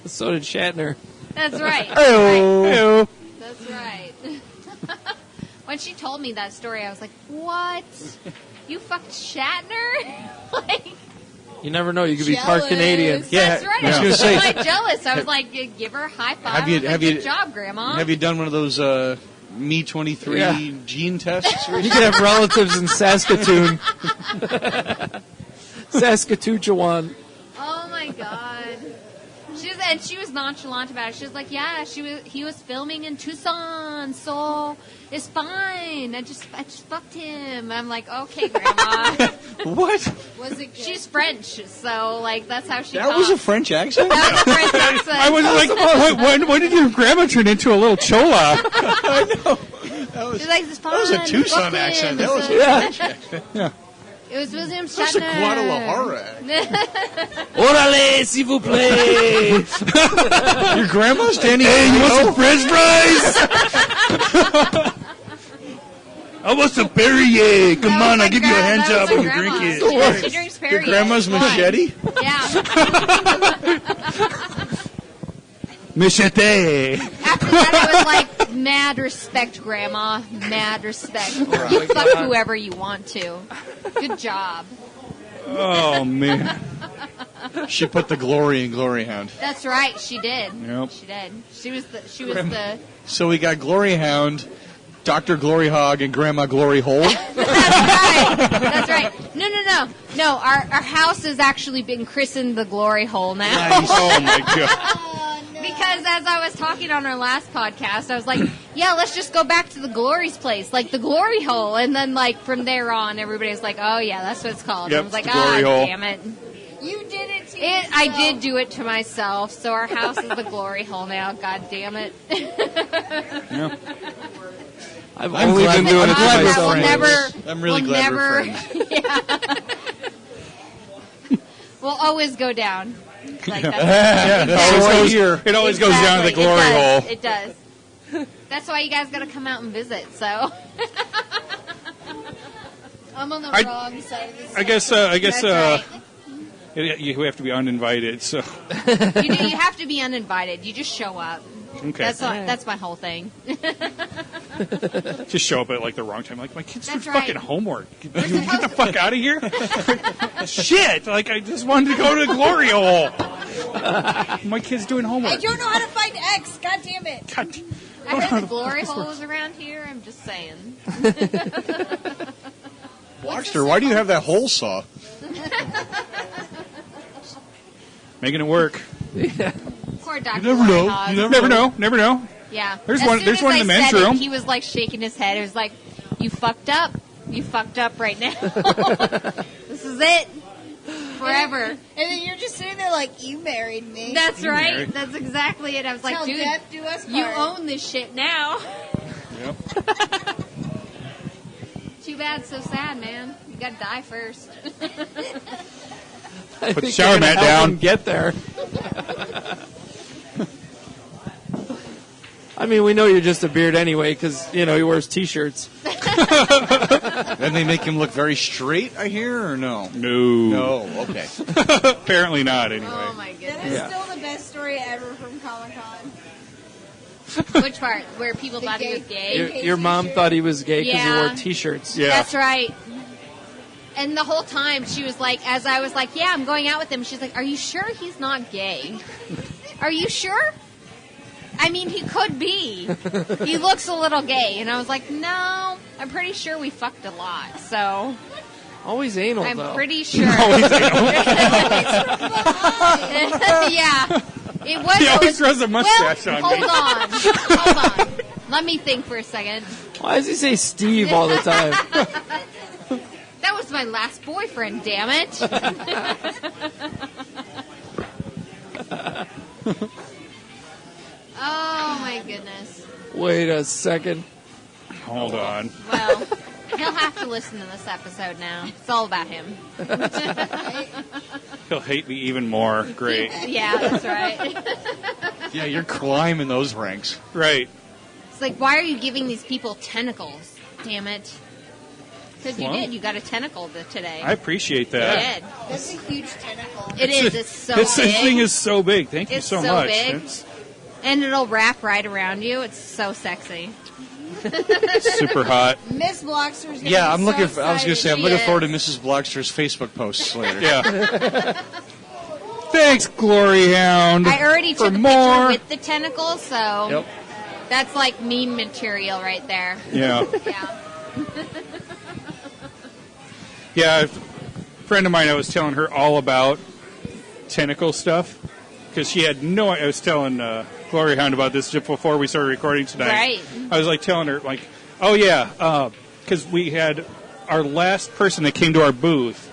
S6: So did Shatner.
S3: that's right.
S2: Hey-o.
S3: That's right. When she told me that story, I was like, "What? You fucked Shatner?" Like,
S6: You never know. You could be part
S4: Jealous.
S6: Canadian.
S5: Yeah,
S3: that's right.
S5: I was
S3: I
S5: gonna
S3: was
S5: say-
S3: quite jealous. I was like, "Give her a high five."
S5: Have you-
S3: I was like,
S5: have you-
S3: Good job, Grandma.
S5: Have you done one of those Me 23
S6: Yeah.
S5: gene tests?
S6: You could have relatives in Saskatoon. Saskatchewan.
S3: Oh my god. She was nonchalant about it. She was like, "Yeah, he was filming in Tucson, so it's fine. I just fucked him." I'm like, "Okay, Grandma."
S5: What?
S4: Was it good?
S3: She's French, so like that's how she
S5: That was a
S3: talks.
S5: French accent?
S3: That was a French accent.
S2: I was like, when did your grandma turn into a little chola?
S3: She's like, "It's fine.
S5: That was a Tucson
S3: fuck him."
S5: accent. That was
S3: So-
S5: a French accent.
S3: It was William Shatner.
S5: That's a Guadalajara accent.
S6: Orale, s'il vous plaît.
S5: Your grandma's standing
S2: Hey, you want some French fries? I want some Perrier. Come
S3: That was
S2: on,
S3: my
S2: I'll give you a
S3: gra-
S2: hand
S3: that
S2: job
S3: was
S2: when
S3: my
S2: you drink
S3: grandma's.
S2: it.
S3: She drinks
S5: Your
S3: Perrier.
S5: grandma's
S3: Fine.
S5: machete?
S3: Yeah.
S2: Machete.
S3: After that, I was like, mad respect, Grandma. Mad respect. You fuck whoever you want to. Good job.
S2: Oh, man.
S5: She put the glory in GloryHoundd.
S3: That's right. She did.
S2: Yep.
S3: She did. She was the.
S5: So we got GloryHoundd, Dr. Glory Hog, and Grandma Glory Hole.
S3: That's right. That's right. No. Our house has actually been christened the Glory Hole now.
S2: Oh, my God.
S4: Oh, no.
S3: Because as I was talking on our last podcast, I was like, yeah, let's just go back to the Glory's place, like the Glory Hole. And then, like, from there on, everybody's like, oh, yeah, that's what it's called.
S2: Yep,
S3: I was like,
S2: the Glory Hole.
S3: Damn it.
S4: You did it to yourself.
S3: I did do it to myself, so our house is the Glory Hole now. God damn it.
S2: Yeah.
S6: I've only been doing it to
S5: glad we're
S6: myself.
S5: friends. I'm really glad
S3: never,
S5: we're friends.
S3: We'll always go down. Like,
S2: It always goes down to the Glory Hole.
S3: It does. That's why you guys got to come out and visit. So
S4: I'm on the wrong side of this.
S2: I guess.
S3: That's right.
S2: You have to be uninvited. So
S3: You have to be uninvited. You just show up.
S2: okay,
S3: That's my whole thing.
S2: just show up at like the wrong time. Like my kids do
S3: That's right.
S2: fucking homework. Get the fuck out of here! Shit! Like I just wanted to go to the Glory Hole. My kid's doing homework.
S4: I don't know how to find X. God damn it.
S2: God.
S3: I heard the Glory Hole is around here. I'm just saying.
S5: Blogster, why do you have that hole saw?
S2: Making it work.
S3: Poor Dr.
S5: You never know.
S3: Glory
S5: You
S3: Hog.
S2: Never know.
S3: Yeah.
S2: There's
S3: As
S2: one-
S3: soon
S2: there's
S3: as
S2: one in
S3: I
S2: the men's
S3: said it,
S2: room.
S3: He was like shaking his head. It was like, you fucked up. You fucked up right now. This is it. Forever.
S4: And then you're just sitting there like, you married me.
S3: That's right.
S2: married.
S3: That's exactly it. I was like,
S4: Till
S3: dude,
S4: death do us
S3: you
S4: part.
S3: own this shit now.
S2: Yep.
S3: Too bad, so sad, man. You gotta die first.
S6: I
S2: Put the
S6: think
S2: shower
S6: you're gonna
S2: mat
S6: help
S2: down.
S6: him get there. I mean, we know you're just a beard anyway, because he wears T-shirts.
S5: Then they make him look very straight, I hear, or no?
S2: No.
S5: No, okay.
S2: Apparently not. Anyway.
S3: Oh my
S4: That
S3: goodness.
S4: is
S6: Yeah.
S4: still the best story ever from Comic-Con.
S3: Which part? Where people thought he was gay?
S6: Your mom thought he was gay because he
S3: Yeah.
S6: wore T-shirts.
S2: Yeah.
S3: That's right. And the whole time she was like, as I was like, yeah, I'm going out with him, she's like, are you sure he's not gay? Are you sure? I mean, he could be. He looks a little gay. And I was like, no, I'm pretty sure we fucked a lot. So
S6: Always anal,
S3: I'm
S6: though.
S3: pretty sure. Yeah. It was.
S2: He always throws a mustache
S3: well,
S2: on me.
S3: Hold on. Let me think for a second.
S6: Why does he say Steve all the time?
S3: That was my last boyfriend, damn it. Oh, my goodness.
S6: Wait a second.
S2: Hold on.
S3: Well, he'll have to listen to this episode now. It's all about him.
S2: He'll hate me even more. Great.
S3: Yeah, that's right.
S5: Yeah, you're climbing those ranks.
S2: Right.
S3: It's like, why are you giving these people tentacles? Damn it. Because you
S2: Well,
S3: did. You got a tentacle today.
S2: I appreciate
S3: You
S2: that.
S3: did.
S4: That's a huge tentacle.
S3: It is. It's so
S2: This
S3: big.
S2: thing is so big. Thank you
S3: It's
S2: so
S3: so
S2: much.
S3: big.
S2: It's
S3: And it'll wrap right around you. It's so sexy.
S2: super hot.
S4: Miss Blogster's gonna
S5: Yeah,
S4: be
S5: I'm
S4: so
S5: looking. I was going to say, I'm
S3: She
S5: looking
S3: is.
S5: forward to Mrs. Blogster's Facebook posts later.
S2: Yeah. Thanks, GloryHoundd.
S3: I already
S2: for
S3: took a
S2: more.
S3: picture with the tentacles, so
S6: Yep.
S3: that's like meme material right there.
S2: Yeah.
S3: Yeah.
S2: Yeah, a friend of mine, I was telling her all about tentacle stuff because she had no. I was telling GloryHoundd about this just before we started recording tonight.
S3: Right.
S2: I was like telling her like, oh yeah, because we had our last person that came to our booth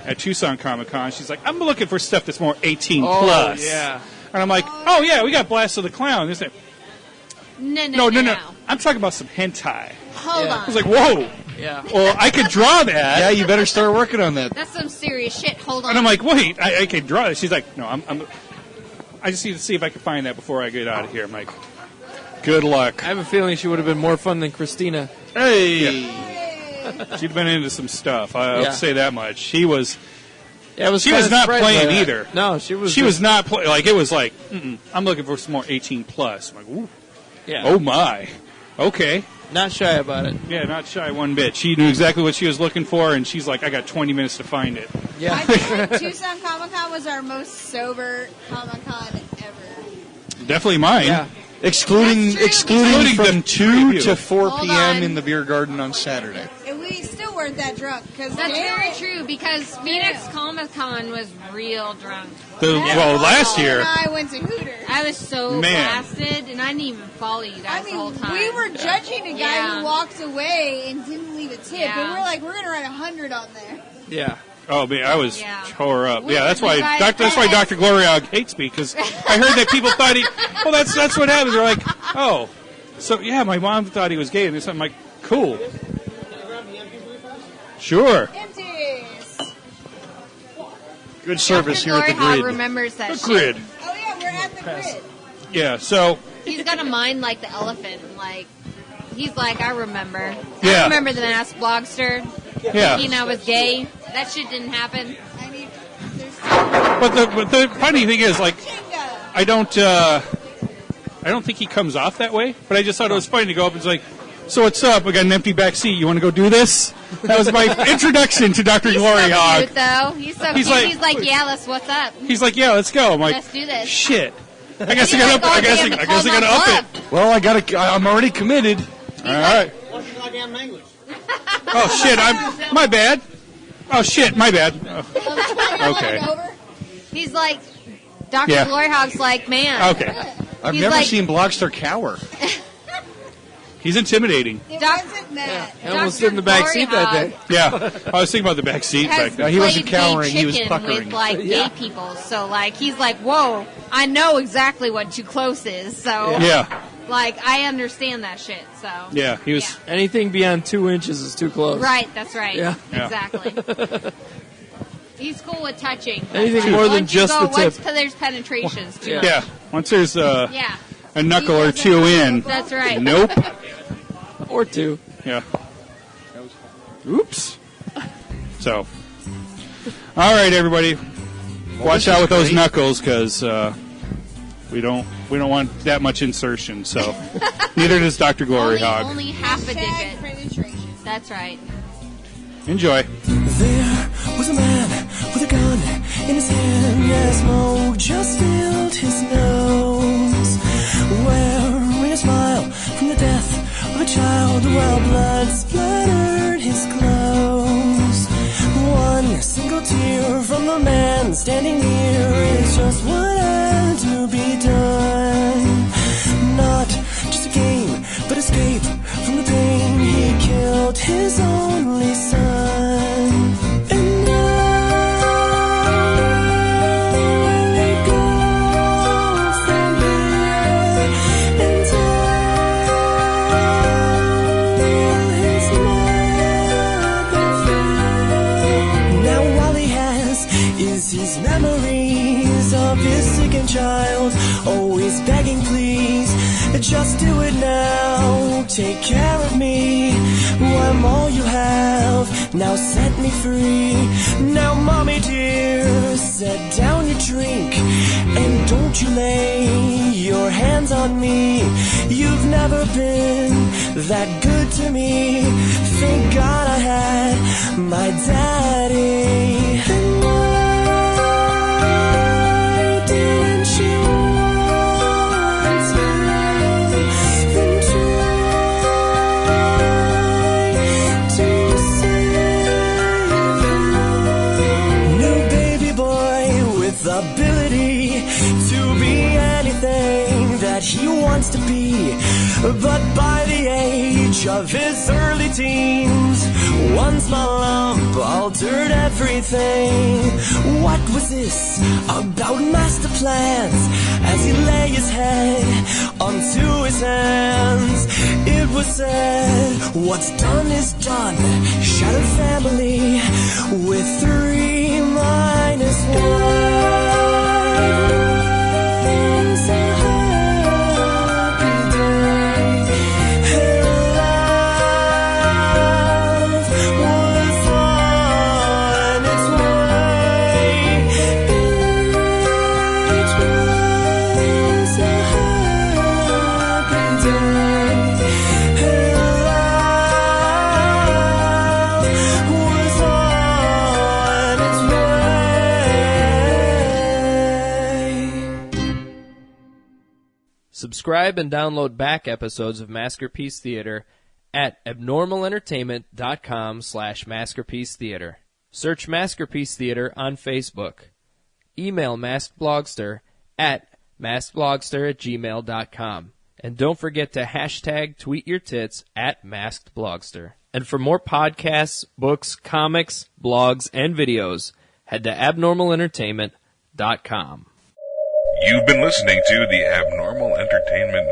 S2: at Tucson Comic-Con. She's like, I'm looking for stuff that's more 18
S6: Oh,
S2: plus.
S6: yeah.
S2: And I'm like, oh yeah, we got Blast of the Clown. This and that.
S3: No.
S2: No. I'm talking about some hentai.
S3: Hold
S6: Yeah.
S3: on.
S2: I was like, whoa.
S6: Yeah.
S2: Well, I could draw that.
S5: Yeah, you better start working on that.
S3: That's some serious shit. Hold on.
S2: And I'm like, wait, I can draw it. She's like, no, I just need to see if I can find that before I get out of here. I'm like, good luck.
S6: I have a feeling she would have been more fun than Christina.
S2: Hey. She'd been into some stuff. I'll
S6: Yeah.
S2: say that much. She was
S6: Yeah, it was
S2: She was
S6: kinda
S2: not
S6: surprised by
S2: playing
S6: that.
S2: either.
S6: No, she was.
S2: she was not playing. Like, it was like, I'm looking for some more 18 plus. I'm like, ooh,
S6: Yeah.
S2: oh my. Okay.
S6: Not shy about it.
S2: Yeah, not shy one bit. She knew exactly what she was looking for, and she's like, I got 20 minutes to find it.
S4: I
S6: Yeah.
S4: think that Tucson Comic-Con was our most sober Comic-Con ever.
S2: Definitely mine.
S6: Yeah.
S5: Excluding
S3: That's true.
S2: Excluding
S5: from
S2: the
S5: 2
S2: preview.
S5: to 4
S3: Hold
S5: p.m.
S3: on.
S5: in the beer garden on Saturday.
S4: And we still weren't that drunk. Cause
S3: That's
S4: damn
S3: very
S4: it,
S3: true because Phoenix Comic-Con was real drunk.
S2: Well, last year,
S4: And I went to Hooters.
S3: I was so
S2: Man.
S3: blasted, and I didn't even follow you guys the whole time.
S4: we were judging a guy
S3: Yeah.
S4: who walked away and didn't leave a tip,
S3: Yeah.
S4: but we're like, we're going to write 100 on there.
S6: Yeah.
S2: Oh man, I was
S3: Yeah.
S2: tore up.
S3: We-
S2: Yeah, that's
S3: we
S2: why.
S3: guys-
S2: That's why Dr. GloryHoundd hates me because I heard that people thought he. Well, that's what happens. They're like, oh, so yeah, my mom thought he was gay, and this I'm like, cool. Sure.
S4: Empties.
S5: Good service here at the
S3: GloryHoundd
S5: grid.
S3: remembers that
S2: The
S3: shit.
S2: grid.
S4: Oh, yeah, we're at the grid.
S2: Yeah. So
S3: He's got a mind like the elephant. Like, he's like, I remember.
S2: Yeah.
S3: I remember the Masked Blogster.
S2: yeah.
S3: Thinking I was gay. That shit didn't happen.
S4: I mean, there's
S2: But the funny thing is, like,
S4: Jenga.
S2: I don't think he comes off that way. But I just thought it was funny to go up and say, so what's up? We got an empty back seat. You want to go do this? That was my introduction to Dr.
S3: He's so
S2: GloryHoundd.
S3: cute, though. He's so
S2: He's
S3: cute.
S2: like-
S3: He's like, yeah, what's up?
S2: He's like, yeah, let's go. I'm like,
S3: Let's do this.
S2: shit. I guess I
S3: He's
S2: got
S3: like,
S2: I guess
S3: oh, damn,
S2: I guess I got to
S3: call
S2: up
S3: my
S2: it.
S3: bluff.
S5: Well, I'm already committed.
S2: All right.
S7: What's your goddamn language?
S2: Oh shit! My bad. Oh shit! My bad. Oh, okay.
S4: Over.
S3: He's like, Dr.
S2: Yeah.
S3: GloryHoundd's like, man.
S2: Okay.
S5: I've
S3: He's
S5: never
S3: like-
S5: seen Blogster cower.
S2: He's intimidating.
S4: It
S3: Doc-
S4: wasn't that.
S6: I almost
S3: Dr.
S6: stood in the back seat that day.
S2: Yeah. I was thinking about the back seat
S3: Has
S2: back there.
S5: he wasn't
S3: played gay
S5: cowering, he was
S3: chicken
S5: puckering.
S3: with like
S6: Yeah.
S3: gay people, so like he's like, whoa, I know exactly what too close is, so
S2: Yeah.
S3: like I understand that shit. So
S2: Yeah. He was.
S3: Yeah.
S6: Anything beyond 2 inches is too close.
S3: Right, that's right.
S6: Yeah.
S2: Yeah.
S3: Exactly. He's cool with touching.
S6: Anything
S3: Like,
S6: more than
S3: once you
S6: just
S3: go,
S6: the tip.
S3: Once there's penetrations too.
S6: Yeah.
S2: Yeah. Once there's
S3: Yeah,
S2: a knuckle or two in.
S3: that's right.
S2: Nope.
S6: Or 2.
S2: Yeah. Oops. So. All right, everybody. Watch out with those knuckles, because we don't want that much insertion. So neither does Dr. GloryHoundd.
S3: Only half a
S4: Hashtag
S3: digit.
S4: penetration.
S3: That's right.
S2: Enjoy.
S8: There was a man with a gun in his hand as smoke just filled his nose, wearing a smile from the death of a child while blood splattered his clothes. One single tear from the man standing near is just what had to be done. Not just a game, but escape from the pain. He killed his only son. And now it goes from here and down his mother. Now all he has is his memories of his sickened child, always begging please, just do it now, take care of me, I'm all you have, now set me free. Now mommy dear, set down your drink, and don't you lay your hands on me. You've never been that good to me, thank God I had my daddy. And why didn't you want to then try to save him? No baby boy with ability to be anything that he wants to be, but by the age of his early teens, one small lump altered everything. What was this about master plans as he lay his head onto his hands? It was said, what's done is done. Shattered family with 3 minus 1. It's a happy day. Her love was on its way. It was a happy day. Her love was on its way.
S6: Subscribe and download back episodes of Maskerpiece Theater at abnormalentertainment.com/Maskerpiece Theater. Search Maskerpiece Theater on Facebook. Email Masked Blogster at maskedblogster@gmail.com. And don't forget to hashtag tweet your tits at maskedblogster. And for more podcasts, books, comics, blogs, and videos, head to abnormalentertainment.com.
S1: You've been listening to the Abnormal Entertainment